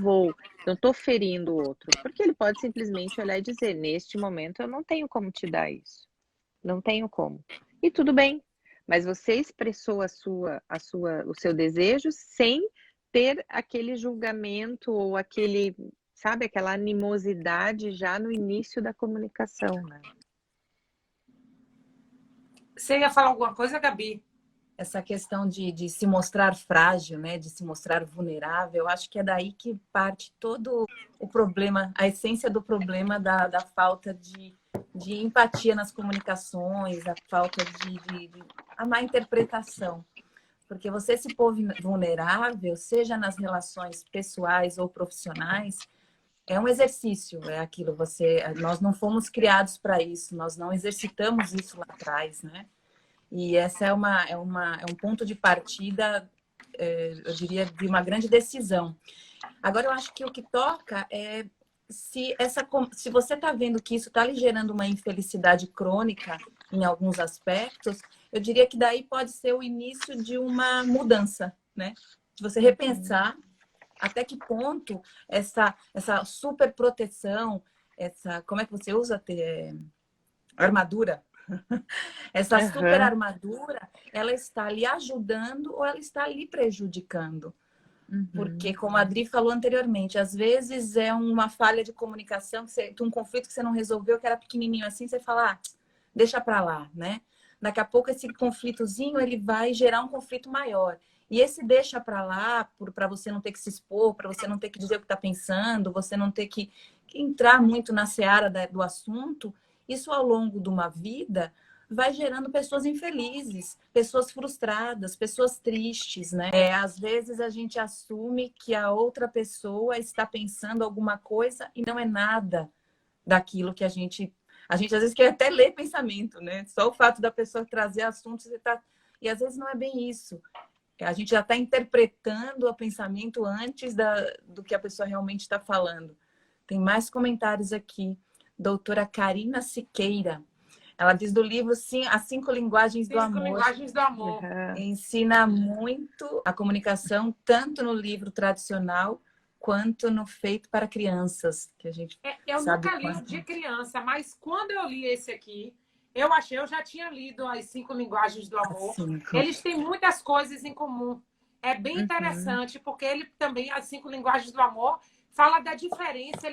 estou ferindo o outro, porque ele pode simplesmente olhar e dizer, neste momento eu não tenho como te dar isso, não tenho como. E tudo bem, mas você expressou o seu desejo sem ter aquele julgamento ou aquele, sabe, aquela animosidade já no início da comunicação, né? Você ia falar alguma coisa, Gabi? Essa questão de se mostrar frágil, né? De se mostrar vulnerável, eu acho que é daí que parte todo o problema, a essência do problema da falta de empatia nas comunicações, a falta de a má interpretação. Porque você se pôr vulnerável, seja nas relações pessoais ou profissionais, é um exercício, é aquilo. Nós não fomos criados para isso, nós não exercitamos isso lá atrás, né? E essa é um ponto de partida, eu diria, de uma grande decisão. Agora, eu acho que o que toca é se você está vendo que isso está lhe gerando uma infelicidade crônica em alguns aspectos, eu diria que daí pode ser o início de uma mudança, né? De você repensar até que ponto essa super proteção, como é que você usa? Armadura. Essa super armadura, ela está lhe ajudando ou ela está lhe prejudicando? Porque, como a Adri falou anteriormente, às vezes é uma falha de comunicação, um conflito que você não resolveu, que era pequenininho assim, você fala, deixa pra lá, né? Daqui a pouco esse conflitozinho, ele vai gerar um conflito maior. E esse deixa pra lá, para você não ter que se expor, para você não ter que dizer o que está pensando, você não ter que entrar muito na seara do assunto, isso ao longo de uma vida vai gerando pessoas infelizes, pessoas frustradas, pessoas tristes, né? Às vezes a gente assume que a outra pessoa está pensando alguma coisa e não é nada daquilo que a gente às vezes quer até ler pensamento, né? Só o fato da pessoa trazer assuntos, e às vezes não é bem isso. A gente já está interpretando o pensamento antes do que a pessoa realmente está falando. Tem mais comentários aqui. Doutora Karina Siqueira. Ela diz do livro sim, As 5 Linguagens do Amor. 5 Linguagens do Amor. Ensina muito a comunicação, tanto no livro tradicional quanto no Feito para Crianças, que a gente eu sabe nunca li o de criança, mas quando eu li esse aqui, eu já tinha lido As 5 Linguagens do Amor. Eles têm muitas coisas em comum. É bem interessante, porque ele também, As 5 Linguagens do Amor, fala da diferença,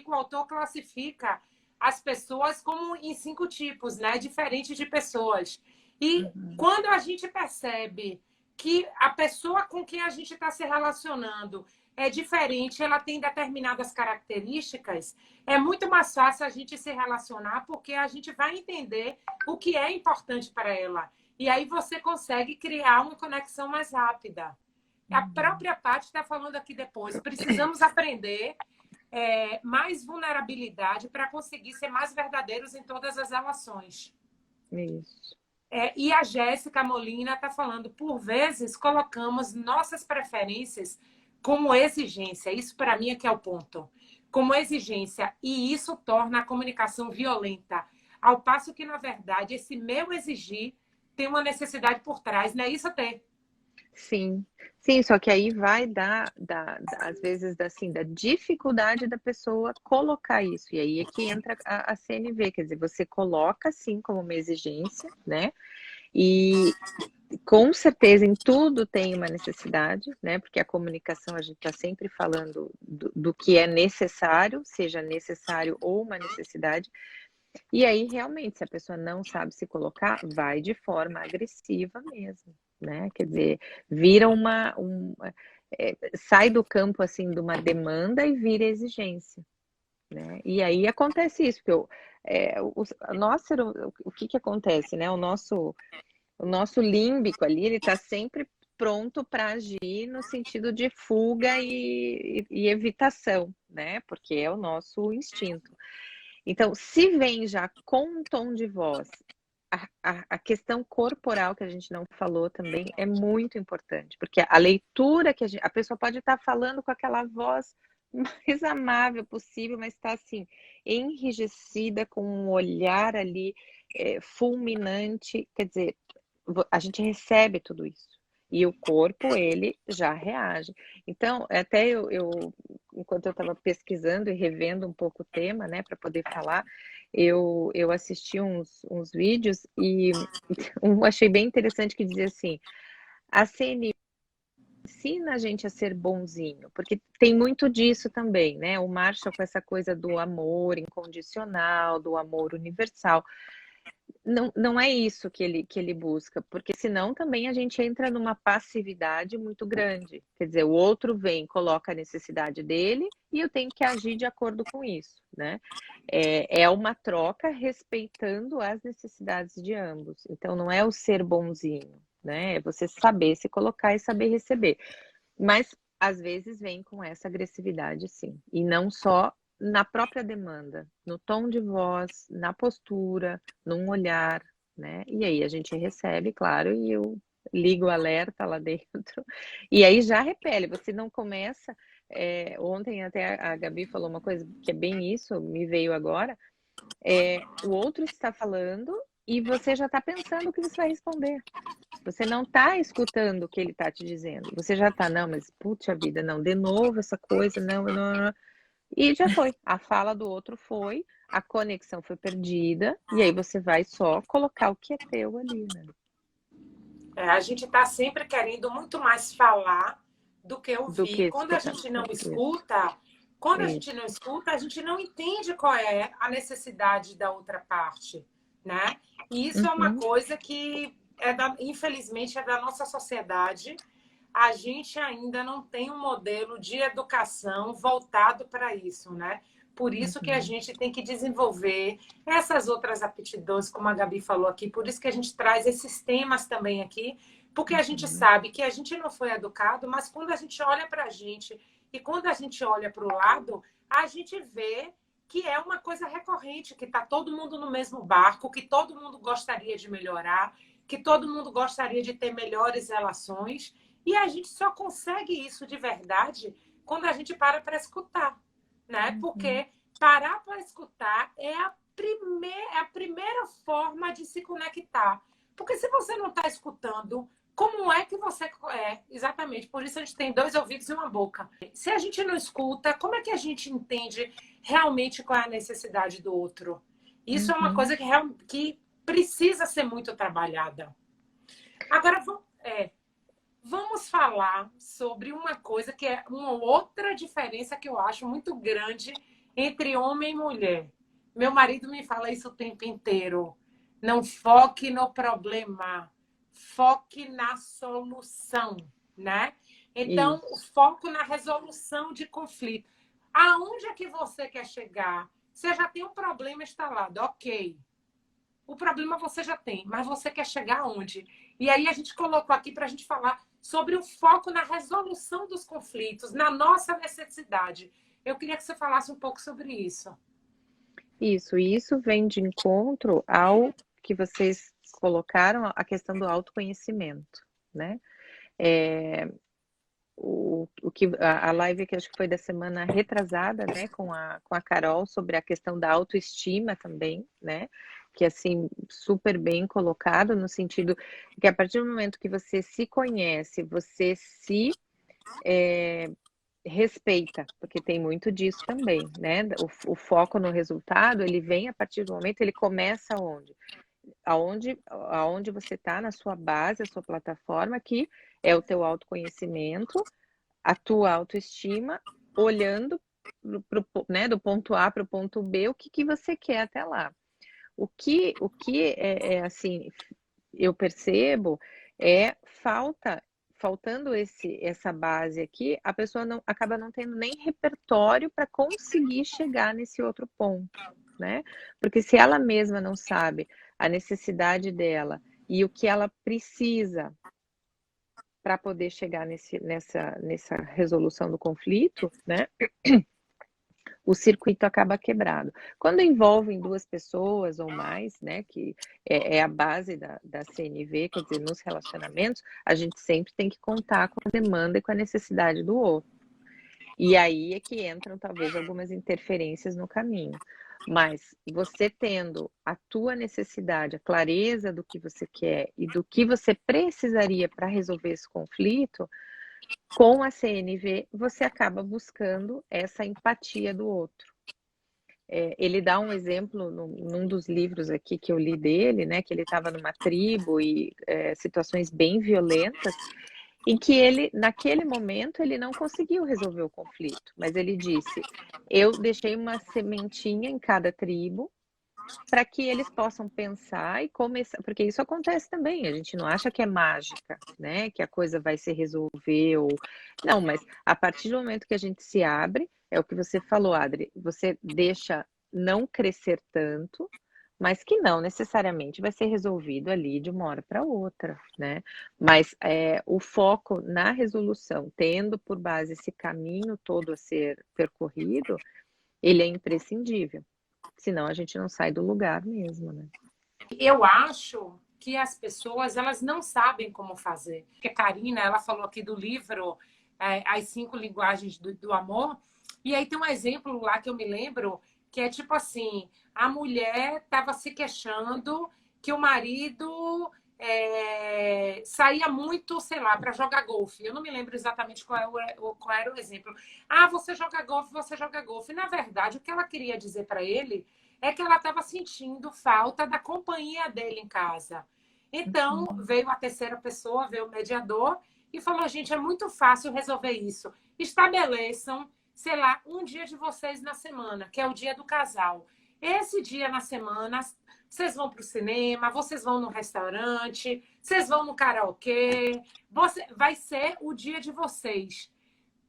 o autor classifica as pessoas como em 5 tipos, né? Diferentes de pessoas. E quando a gente percebe que a pessoa com quem a gente está se relacionando é diferente, ela tem determinadas características, é muito mais fácil a gente se relacionar, porque a gente vai entender o que é importante para ela. E aí você consegue criar uma conexão mais rápida. A própria Paty está falando aqui depois. Precisamos aprender mais vulnerabilidade para conseguir ser mais verdadeiros em todas as relações. Isso. E a Jéssica Molina está falando, por vezes, colocamos nossas preferências como exigência. Isso, para mim, é que é o ponto. Como exigência. E isso torna a comunicação violenta. Ao passo que, na verdade, esse meu exigir tem uma necessidade por trás. Não é isso, Tê? Sim, sim, só que aí vai às vezes, assim, da dificuldade da pessoa colocar isso. E aí é que entra a CNV, quer dizer, você coloca, sim, como uma exigência, né? E com certeza em tudo tem uma necessidade, né? Porque a comunicação, a gente está sempre falando do que é necessário, seja necessário ou uma necessidade. E aí, realmente, se a pessoa não sabe se colocar, vai de forma agressiva mesmo, né? Quer dizer, vira sai do campo, assim, de uma demanda e vira exigência, né? E aí acontece isso, porque o que que acontece, né? O nosso límbico ali, ele está sempre pronto para agir no sentido de fuga e evitação, né? Porque é o nosso instinto. Então, se vem já com um tom de voz, a questão corporal que a gente não falou também é muito importante, porque a leitura que a pessoa pode estar falando com aquela voz mais amável possível, mas está assim, enrijecida, com um olhar ali fulminante, quer dizer, a gente recebe tudo isso. E o corpo, ele já reage. Então, até enquanto eu estava pesquisando e revendo um pouco o tema, né, para poder falar, eu assisti uns vídeos e achei bem interessante que dizia assim, a CNI ensina a gente a ser bonzinho, porque tem muito disso também, né? O Marshall com essa coisa do amor incondicional, do amor universal. Não é isso que ele busca, porque senão também a gente entra numa passividade muito grande. Quer dizer, o outro vem, coloca a necessidade dele e eu tenho que agir de acordo com isso, né? É uma troca respeitando as necessidades de ambos. Então, não é o ser bonzinho, né? É você saber se colocar e saber receber. Mas, às vezes, vem com essa agressividade, sim. E não só na própria demanda, no tom de voz, na postura, num olhar, né? E aí a gente recebe, claro, e eu ligo o alerta lá dentro. E aí já repele, você não começa. Ontem até a Gabi falou uma coisa que é bem isso, me veio agora. O outro está falando e você já está pensando o que você vai responder. Você não está escutando o que ele está te dizendo. Você já está, não, mas puxa vida, não, de novo essa coisa, não. E já foi. A fala do outro foi, a conexão foi perdida, e aí você vai só colocar o que é teu ali, né? A gente está sempre querendo muito mais falar do que Do que ouvir. Quando a escutar. gente não Isso. escuta, a gente não entende qual é a necessidade da outra parte, né? E isso é uma coisa que, infelizmente, é da nossa sociedade. A gente ainda não tem um modelo de educação voltado para isso, né? Por isso que a gente tem que desenvolver essas outras aptidões, como a Gabi falou aqui, por isso que a gente traz esses temas também aqui, porque a gente sabe que a gente não foi educado, mas quando a gente olha para a gente e quando a gente olha para o lado, a gente vê que é uma coisa recorrente, que está todo mundo no mesmo barco, que todo mundo gostaria de melhorar, que todo mundo gostaria de ter melhores relações. E a gente só consegue isso de verdade quando a gente para escutar, né? Porque parar para escutar é a primeira forma de se conectar. Porque se você não está escutando, como é que você... exatamente, por isso a gente tem 2 ouvidos e uma boca. Se a gente não escuta, como é que a gente entende realmente qual é a necessidade do outro? Isso é uma coisa que precisa ser muito trabalhada. Agora, vamos falar sobre uma coisa que é uma outra diferença que eu acho muito grande entre homem e mulher. Meu marido me fala isso o tempo inteiro. Não foque no problema, foque na solução, né? Então, o foco na resolução de conflito. Aonde é que você quer chegar? Você já tem um problema instalado, ok. O problema você já tem, mas você quer chegar aonde? E aí a gente colocou aqui para a gente falar sobre o foco na resolução dos conflitos, na nossa necessidade. Eu queria que você falasse um pouco sobre isso. Isso vem de encontro ao que vocês colocaram, a questão do autoconhecimento, né? A live que acho que foi da semana retrasada, né, com a Carol, sobre a questão da autoestima também, né? Que assim, super bem colocado, no sentido que a partir do momento que você se conhece, você se respeita, porque tem muito disso também, né? O foco no resultado, ele vem a partir do momento, ele começa onde? Aonde você está na sua base, a sua plataforma, que é o teu autoconhecimento, a tua autoestima, olhando né, do ponto A para o ponto B, o que você quer até lá. O que assim, eu percebo falta faltando essa base aqui, a pessoa acaba não tendo nem repertório para conseguir chegar nesse outro ponto, né? Porque se ela mesma não sabe a necessidade dela e o que ela precisa para poder chegar nessa resolução do conflito, né? O circuito acaba quebrado. Quando envolvem duas pessoas ou mais, né, que é a base da CNV, quer dizer, nos relacionamentos, a gente sempre tem que contar com a demanda e com a necessidade do outro. E aí é que entram talvez algumas interferências no caminho. Mas você tendo a tua necessidade, a clareza do que você quer e do que você precisaria para resolver esse conflito, com a CNV, você acaba buscando essa empatia do outro. Ele dá um exemplo num dos livros aqui que eu li dele, né, que ele estava numa tribo e situações bem violentas, em que ele, naquele momento, ele não conseguiu resolver o conflito, mas ele disse, eu deixei uma sementinha em cada tribo, para que eles possam pensar e começar, porque isso acontece também, a gente não acha que é mágica, né, que a coisa vai se resolver, ou não, mas a partir do momento que a gente se abre, é o que você falou, Adri, você deixa não crescer tanto, mas que não necessariamente vai ser resolvido ali de uma hora para outra, né, mas o foco na resolução, tendo por base esse caminho todo a ser percorrido, ele é imprescindível. Senão a gente não sai do lugar mesmo, né? Eu acho que as pessoas, elas não sabem como fazer. Porque a Karina, ela falou aqui do livro As 5 Linguagens do Amor, e aí tem um exemplo lá que eu me lembro, que é tipo assim, a mulher estava se queixando que o marido saía muito, sei lá, para jogar golfe. Eu não me lembro exatamente qual era o exemplo. Ah, você joga golfe, você joga golfe. Na verdade, o que ela queria dizer para ele é que ela estava sentindo falta da companhia dele em casa. Então, veio a terceira pessoa, veio o mediador e falou, gente, é muito fácil resolver isso. Estabeleçam, sei lá, um dia de vocês na semana, que é o dia do casal. Esse dia na semana, vocês vão para o cinema, vocês vão no restaurante, vocês vão no karaokê, vai ser o dia de vocês.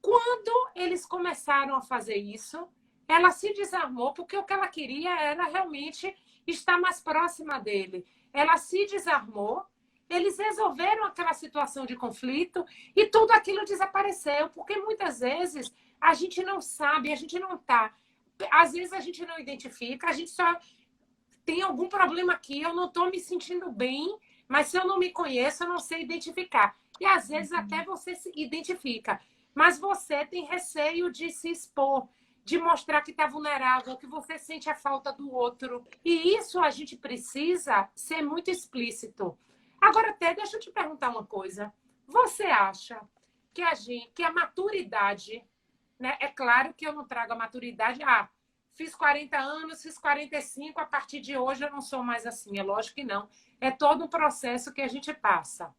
Quando eles começaram a fazer isso, ela se desarmou, porque o que ela queria era realmente estar mais próxima dele. Ela se desarmou, eles resolveram aquela situação de conflito e tudo aquilo desapareceu, porque muitas vezes a gente não sabe, a gente não está. Às vezes a gente não identifica, a gente só tem algum problema aqui, eu não estou me sentindo bem, mas se eu não me conheço, eu não sei identificar. E às vezes até você se identifica, mas você tem receio de se expor, de mostrar que está vulnerável, que você sente a falta do outro. E isso a gente precisa ser muito explícito. Agora, até deixa eu te perguntar uma coisa. Você acha que a maturidade, né? É claro que eu não trago a maturidade, fiz 40 anos, fiz 45, a partir de hoje eu não sou mais assim. É lógico que não. É todo um processo que a gente passa.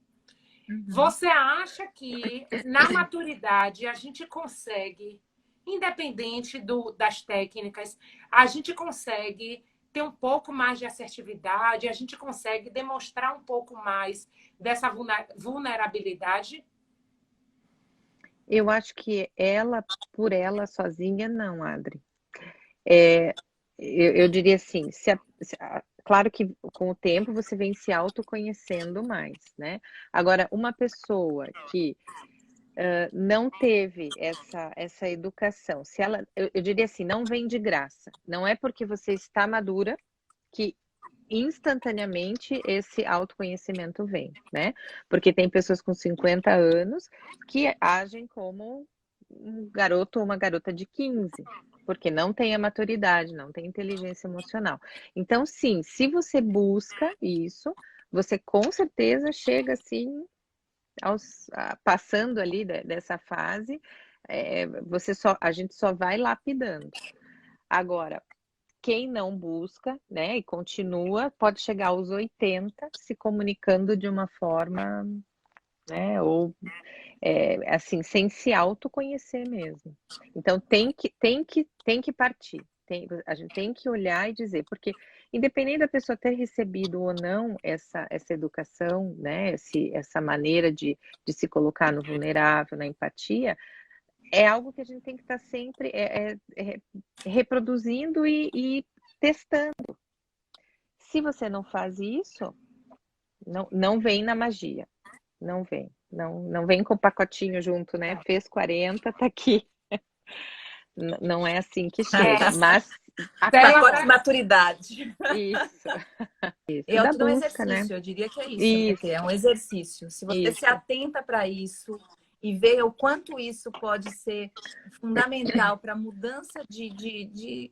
Você acha que na maturidade a gente consegue, independente das técnicas, a gente consegue ter um pouco mais de assertividade, a gente consegue demonstrar um pouco mais dessa vulnerabilidade? Eu acho que ela, por ela sozinha, não, Adri. Eu diria assim, claro que com o tempo você vem se autoconhecendo mais, né? Agora, uma pessoa que não teve essa educação, se ela, eu diria assim, não vem de graça. Não é porque você está madura que instantaneamente esse autoconhecimento vem, né? Porque tem pessoas com 50 anos que agem como um garoto ou uma garota de 15, porque não tem a maturidade, não tem inteligência emocional. Então, sim, se você busca isso, você com certeza chega assim, passando ali dessa fase, a gente só vai lapidando. Agora, quem não busca, né, e continua, pode chegar aos 80 se comunicando de uma forma, né, ou assim, sem se autoconhecer mesmo. Então tem que partir. a gente tem que olhar e dizer, porque independente da pessoa ter recebido ou não essa educação, né, essa maneira de se colocar no vulnerável, na empatia, é algo que a gente tem que estar sempre reproduzindo e testando. Se você não faz isso, não vem na magia. Não vem. Não vem com o pacotinho junto, né? Fez 40, tá aqui. Não é assim que chega, mas pacote de maturidade. Isso. É Da tudo um busca, exercício, né? eu diria que é isso, Isso. né? É um exercício. Se você se atenta para isso e vê o quanto isso pode ser fundamental para a mudança de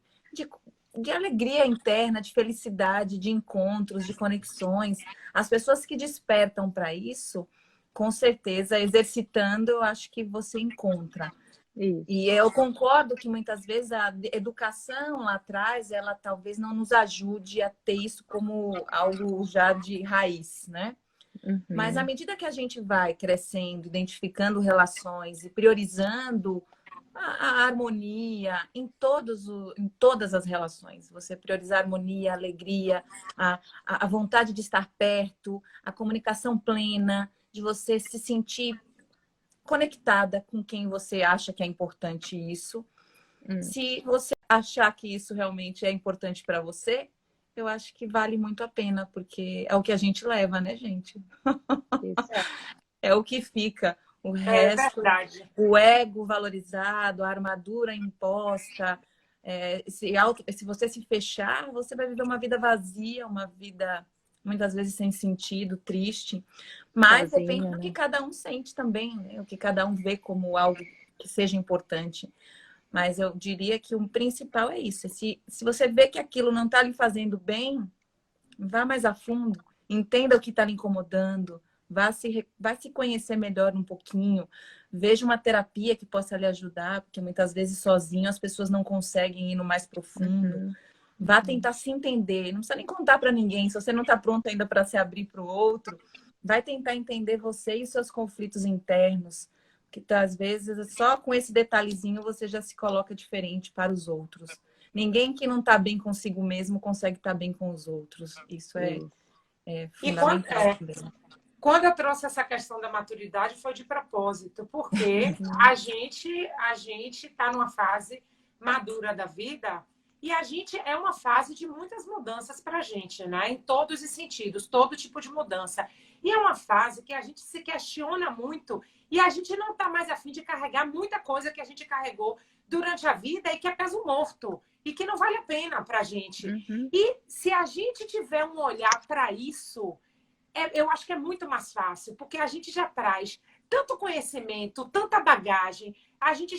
alegria interna, de felicidade, de encontros, de conexões, as pessoas que despertam para isso, com certeza, exercitando, eu acho que você encontra. Isso. E eu concordo que muitas vezes a educação lá atrás, ela talvez não nos ajude a ter isso como algo já de raiz, né? Uhum. Mas à medida que a gente vai crescendo, identificando relações e priorizando a harmonia em todas as relações, você priorizar a harmonia, a alegria, a vontade de estar perto, a comunicação plena, de você se sentir conectada com quem você acha que é importante isso. Se você achar que isso realmente é importante para você, eu acho que vale muito a pena, porque é o que a gente leva, né, gente? É o que fica. O resto, o ego valorizado, a armadura imposta. Se você se fechar, você vai viver uma vida vazia, uma vida muitas vezes sem sentido, triste. Mas depende do que cada um sente também, né? O que cada um vê como algo que seja importante. Mas eu diria que o principal é isso. Se você vê que aquilo não está lhe fazendo bem, vá mais a fundo, entenda o que está lhe incomodando, vá se conhecer melhor um pouquinho, veja uma terapia que possa lhe ajudar, porque muitas vezes sozinho as pessoas não conseguem ir no mais profundo. Vá tentar se entender, não precisa nem contar para ninguém, se você não está pronto ainda para se abrir para o outro, vai tentar entender você e os seus conflitos internos, que às vezes só com esse detalhezinho você já se coloca diferente para os outros. Ninguém que não está bem consigo mesmo consegue estar bem com os outros. Isso é fundamental também. Quando eu trouxe essa questão da maturidade foi de propósito, porque a gente está numa fase madura da vida e a gente é uma fase de muitas mudanças para a gente, né? Em todos os sentidos, todo tipo de mudança. E é uma fase que a gente se questiona muito e a gente não está mais a fim de carregar muita coisa que a gente carregou durante a vida e que é peso morto e que não vale a pena para a gente. E se a gente tiver um olhar para isso, eu acho que é muito mais fácil, porque a gente já traz tanto conhecimento, tanta bagagem, a gente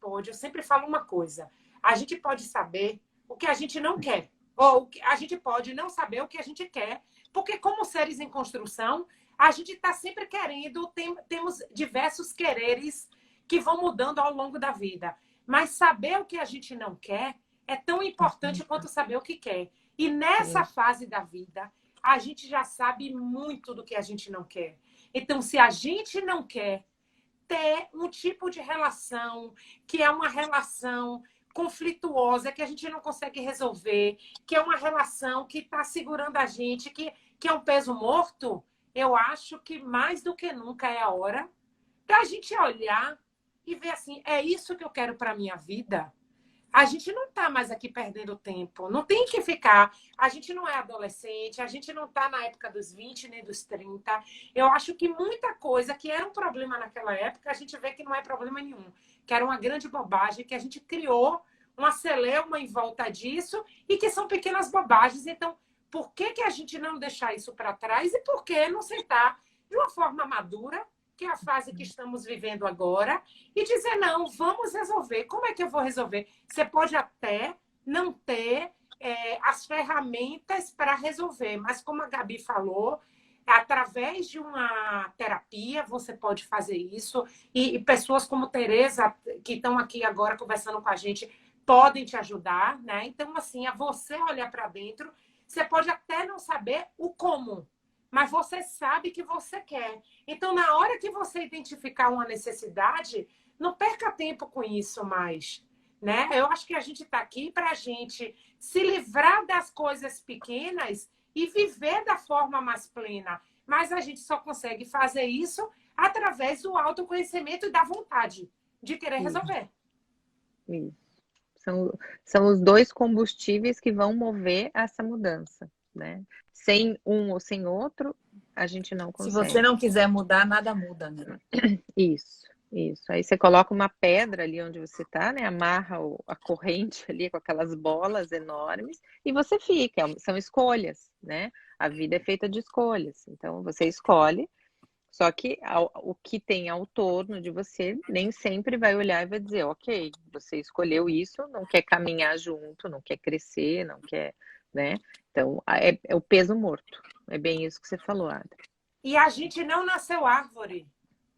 pode, eu sempre falo uma coisa, a gente pode saber o que a gente não quer, ou a gente pode não saber o que a gente quer, porque como seres em construção, a gente está sempre querendo, temos diversos quereres que vão mudando ao longo da vida, mas saber o que a gente não quer é tão importante quanto saber o que quer. E nessa fase da vida, a gente já sabe muito do que a gente não quer. Então, se a gente não quer ter um tipo de relação que é uma relação conflituosa, que a gente não consegue resolver, que é uma relação que está segurando a gente, que é um peso morto, eu acho que mais do que nunca é a hora da gente olhar e ver assim, é isso que eu quero para a minha vida? A gente não está mais aqui perdendo tempo, não tem que ficar. A gente não é adolescente, a gente não está na época dos 20 nem dos 30. Eu acho que muita coisa que era um problema naquela época, a gente vê que não é problema nenhum, que era uma grande bobagem, que a gente criou uma celeuma em volta disso e que são pequenas bobagens. Então, por que a gente não deixar isso para trás e por que não sentar de uma forma madura, que é a fase que estamos vivendo agora, e dizer, não, vamos resolver. Como é que eu vou resolver? Você pode até não ter as ferramentas para resolver, mas como a Gabi falou, através de uma terapia, você pode fazer isso, e pessoas como Tereza, que estão aqui agora conversando com a gente, podem te ajudar, né? Então, assim, é você olhar para dentro, você pode até não saber o como, mas você sabe que você quer. Então, na hora que você identificar uma necessidade, não perca tempo com isso mais. né? Eu acho que a gente está aqui para a gente se livrar das coisas pequenas e viver da forma mais plena. Mas a gente só consegue fazer isso através do autoconhecimento e da vontade de querer resolver. Isso. São os dois combustíveis que vão mover essa mudança, né? Sem um ou sem outro, a gente não Se consegue. você não quiser mudar, nada muda, né? Isso. Aí você coloca uma pedra ali onde você tá, né? Amarra a corrente ali com aquelas bolas enormes e você fica. São escolhas, né? A vida é feita de escolhas. Então você escolhe, só que o que tem ao torno de você nem sempre vai olhar e vai dizer, ok, você escolheu isso, não quer caminhar junto, não quer crescer, não quer, né? Então é o peso morto. É bem isso que você falou, Adri. E a gente não nasceu árvore.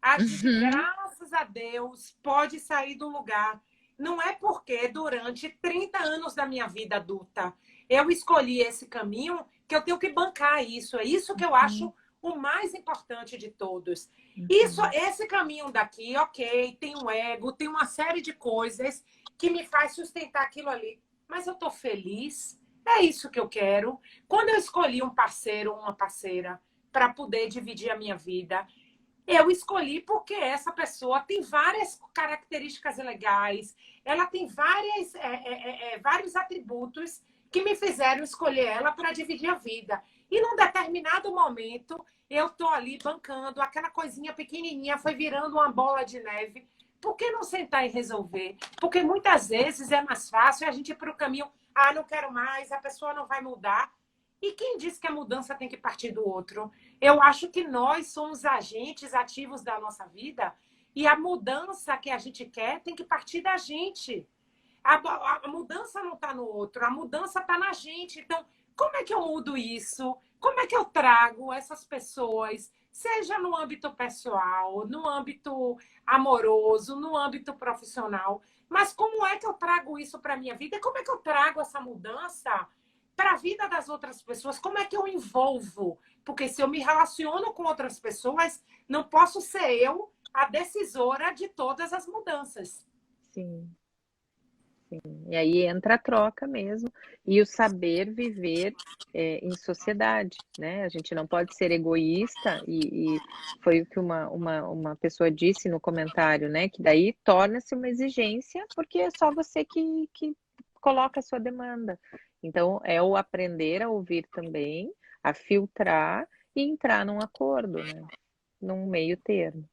A gente, graças a Deus, pode sair do lugar. Não é porque durante 30 anos da minha vida adulta eu escolhi esse caminho que eu tenho que bancar isso. É isso que eu acho o mais importante de todos. Esse caminho daqui, ok, tem um ego, tem uma série de coisas que me faz sustentar aquilo ali. Mas eu estou feliz. É isso que eu quero. Quando eu escolhi um parceiro ou uma parceira para poder dividir a minha vida, eu escolhi porque essa pessoa tem várias características legais, ela tem vários atributos que me fizeram escolher ela para dividir a vida. E num determinado momento, eu estou ali bancando, aquela coisinha pequenininha foi virando uma bola de neve. Por que não sentar e resolver? Porque muitas vezes é mais fácil a gente ir para o caminho, não quero mais, a pessoa não vai mudar. E quem disse que a mudança tem que partir do outro? Eu acho que nós somos agentes ativos da nossa vida e a mudança que a gente quer tem que partir da gente. A mudança não está no outro, a mudança está na gente. Então, como é que eu mudo isso? Como é que eu trago essas pessoas, seja no âmbito pessoal, no âmbito amoroso, no âmbito profissional, mas como é que eu trago isso para a minha vida? E como é que eu trago essa mudança para a vida das outras pessoas? Como é que eu envolvo? Porque se eu me relaciono com outras pessoas, não posso ser eu a decisora de todas as mudanças. Sim. E aí entra a troca mesmo e o saber viver em sociedade, né? A gente não pode ser egoísta e foi o que uma pessoa disse no comentário, né? Que daí torna-se uma exigência porque é só você que coloca a sua demanda. Então, é o aprender a ouvir também, a filtrar e entrar num acordo, né? Num meio termo.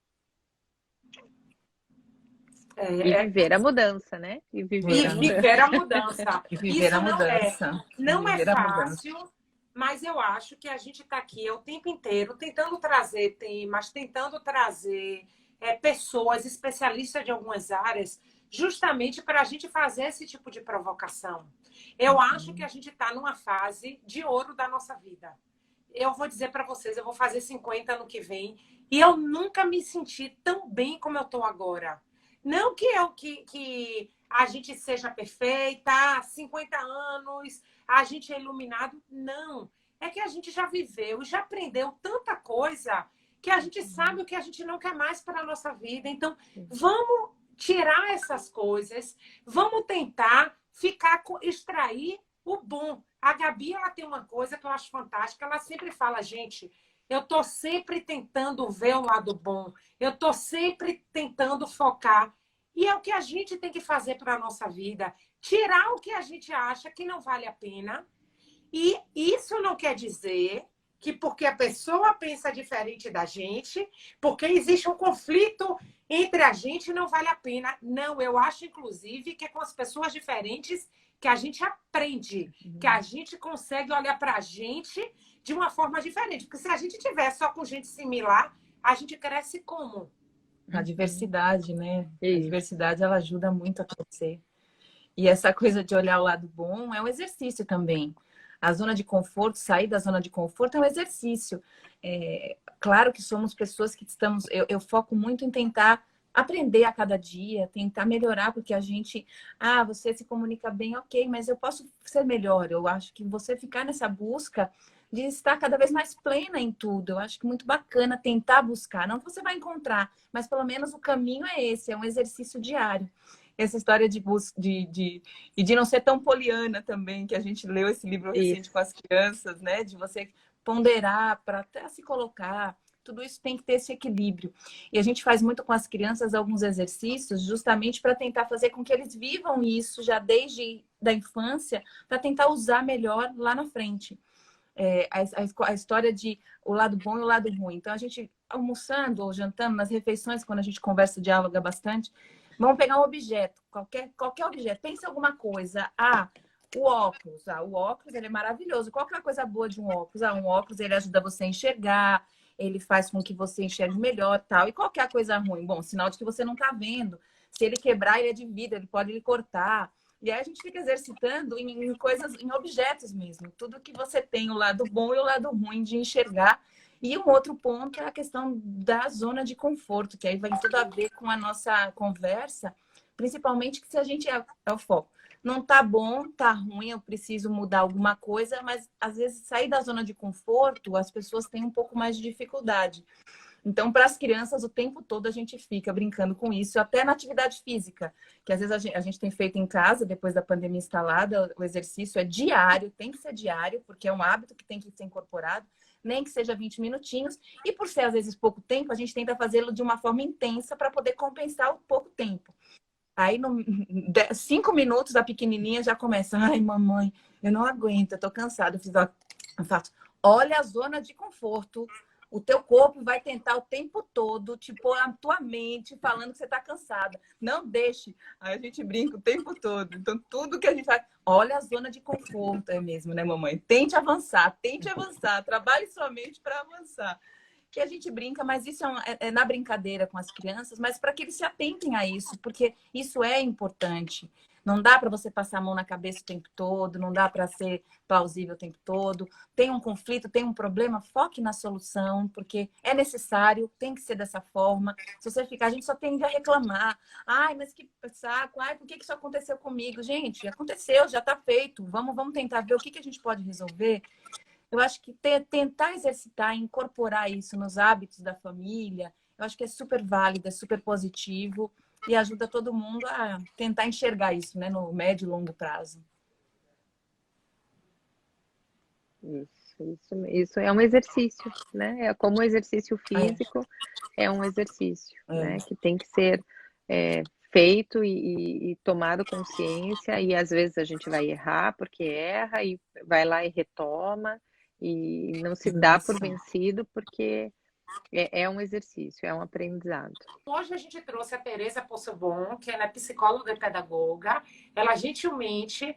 E viver a mudança, né? E viver a mudança. E viver a mudança. Não é fácil, mas eu acho que a gente está aqui o tempo inteiro tentando trazer temas, tentando trazer pessoas especialistas de algumas áreas, justamente para a gente fazer esse tipo de provocação. Eu acho que a gente está numa fase de ouro da nossa vida. Eu vou dizer para vocês, eu vou fazer 50 ano que vem e eu nunca me senti tão bem como eu estou agora. Não que a gente seja perfeita, 50 anos, a gente é iluminado. Não. É que a gente já viveu, já aprendeu tanta coisa que a gente sabe o que a gente não quer mais para a nossa vida. Então, vamos tirar essas coisas, vamos tentar extrair o bom. A Gabi, ela tem uma coisa que eu acho fantástica, ela sempre fala, gente, eu estou sempre tentando ver o lado bom, eu estou sempre tentando focar. E é o que a gente tem que fazer para a nossa vida, tirar o que a gente acha que não vale a pena. E isso não quer dizer que porque a pessoa pensa diferente da gente, porque existe um conflito entre a gente, não vale a pena. Não, eu acho, inclusive, que é com as pessoas diferentes que a gente aprende, que a gente consegue olhar para a gente de uma forma diferente. Porque se a gente tiver só com gente similar, a gente cresce como? A diversidade, né? A diversidade, ela ajuda muito a crescer. E essa coisa de olhar o lado bom é um exercício também. A zona de conforto, sair da zona de conforto é um exercício. Claro que somos pessoas que estamos... Eu foco muito em tentar aprender a cada dia, tentar melhorar, porque a gente... você se comunica bem, ok, mas eu posso ser melhor. Eu acho que você ficar nessa busca de estar cada vez mais plena em tudo. Eu acho que muito bacana tentar buscar. Não que você vai encontrar, mas pelo menos o caminho é esse, é um exercício diário. essa história e de não ser tão poliana também, que a gente leu esse livro recente com as crianças, né? De você ponderar para até se colocar. Tudo isso tem que ter esse equilíbrio. E a gente faz muito com as crianças alguns exercícios justamente para tentar fazer com que eles vivam isso já desde da infância, para tentar usar melhor lá na frente. A história de o lado bom e o lado ruim. Então, a gente almoçando ou jantando, nas refeições, quando a gente conversa, dialoga bastante, vamos pegar um objeto, qualquer objeto, pensa em alguma coisa. O óculos. O óculos, ele é maravilhoso. Qual que é a coisa boa de um óculos? Um óculos, ele ajuda você a enxergar, ele faz com que você enxergue melhor, tal. E qual que é a coisa ruim? Bom, sinal de que você não está vendo. Se ele quebrar, ele é de vidro, ele pode lhe cortar. E aí a gente fica exercitando em coisas, em objetos mesmo. Tudo que você tem, o lado bom e o lado ruim de enxergar. E um outro ponto é a questão da zona de conforto, que aí vai tudo a ver com a nossa conversa, principalmente que se a gente é o foco. Não tá bom, tá ruim, eu preciso mudar alguma coisa, mas às vezes sair da zona de conforto, as pessoas têm um pouco mais de dificuldade. Então, para as crianças, o tempo todo a gente fica brincando com isso, até na atividade física, que às vezes a gente tem feito em casa, depois da pandemia instalada, o exercício é diário, tem que ser diário, porque é um hábito que tem que ser incorporado, nem que seja 20 minutinhos, e por ser às vezes pouco tempo, a gente tenta fazê-lo de uma forma intensa para poder compensar o pouco tempo. Aí, 5 minutos, a pequenininha já começa, ai, mamãe, eu não aguento, eu tô cansada. Eu faço, olha a zona de conforto. O teu corpo vai tentar o tempo todo te pôr a tua mente falando que você está cansada. Não deixe. Aí a gente brinca o tempo todo. Então, tudo que a gente faz... Olha a zona de conforto, é mesmo, né, mamãe? Tente avançar. Trabalhe sua mente para avançar. Que a gente brinca, mas isso é na brincadeira com as crianças, mas para que eles se atentem a isso, porque isso é importante. Não dá para você passar a mão na cabeça o tempo todo, não dá para ser plausível o tempo todo. Tem um conflito, tem um problema, foque na solução, porque é necessário, tem que ser dessa forma. Se você ficar, a gente só tende a reclamar. Ai, mas que saco, ai, por que isso aconteceu comigo? Gente, aconteceu, já está feito. Vamos tentar ver o que a gente pode resolver. Eu acho que tentar exercitar, incorporar isso nos hábitos da família, eu acho que é super válido, é super positivo e ajuda todo mundo a tentar enxergar isso, né, no médio e longo prazo. Isso é um exercício, né? É como o exercício físico, é um exercício, né? Que tem que ser feito e tomado consciência, e às vezes a gente vai errar porque erra e vai lá e retoma e não se dá por vencido porque é um exercício, é um aprendizado. Hoje a gente trouxe a Tereza Poçobon, que ela é psicóloga e pedagoga. Ela gentilmente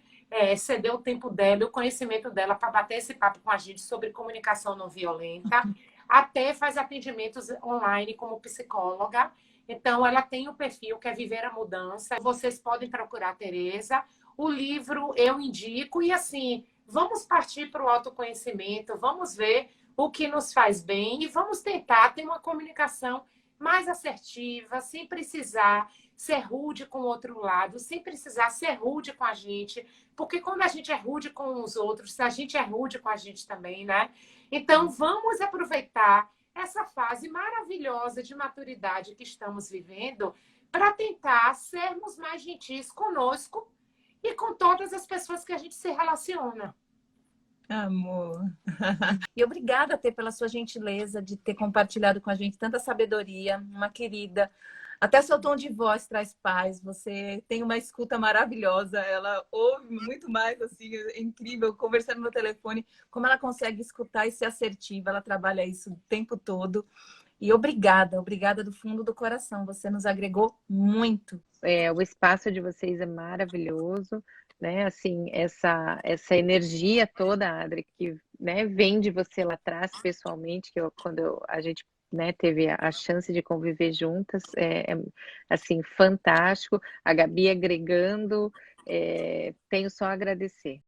cedeu o tempo dela e o conhecimento dela para bater esse papo com a gente sobre comunicação não violenta. Até faz atendimentos online como psicóloga. Então, ela tem o perfil que é Viver a Mudança. Vocês podem procurar a Tereza. O livro eu indico. E assim, vamos partir para o autoconhecimento, vamos ver o que nos faz bem e vamos tentar ter uma comunicação mais assertiva, sem precisar ser rude com o outro lado, sem precisar ser rude com a gente, porque quando a gente é rude com os outros, a gente é rude com a gente também, né? Então, vamos aproveitar essa fase maravilhosa de maturidade que estamos vivendo para tentar sermos mais gentis conosco e com todas as pessoas que a gente se relaciona. Amor. E obrigada, Tê, pela sua gentileza de ter compartilhado com a gente tanta sabedoria, uma querida. Até seu tom de voz traz paz. Você tem uma escuta maravilhosa. Ela ouve muito mais, assim, é incrível. Conversando no telefone, como ela consegue escutar e ser assertiva. Ela trabalha isso o tempo todo. E obrigada do fundo do coração. Você nos agregou muito. O espaço de vocês é maravilhoso, né? Assim, essa energia toda, Adri, que, né, vem de você lá atrás, pessoalmente, quando a gente, né, teve a chance de conviver juntas, assim, fantástico. A Gabi agregando, tenho só a agradecer.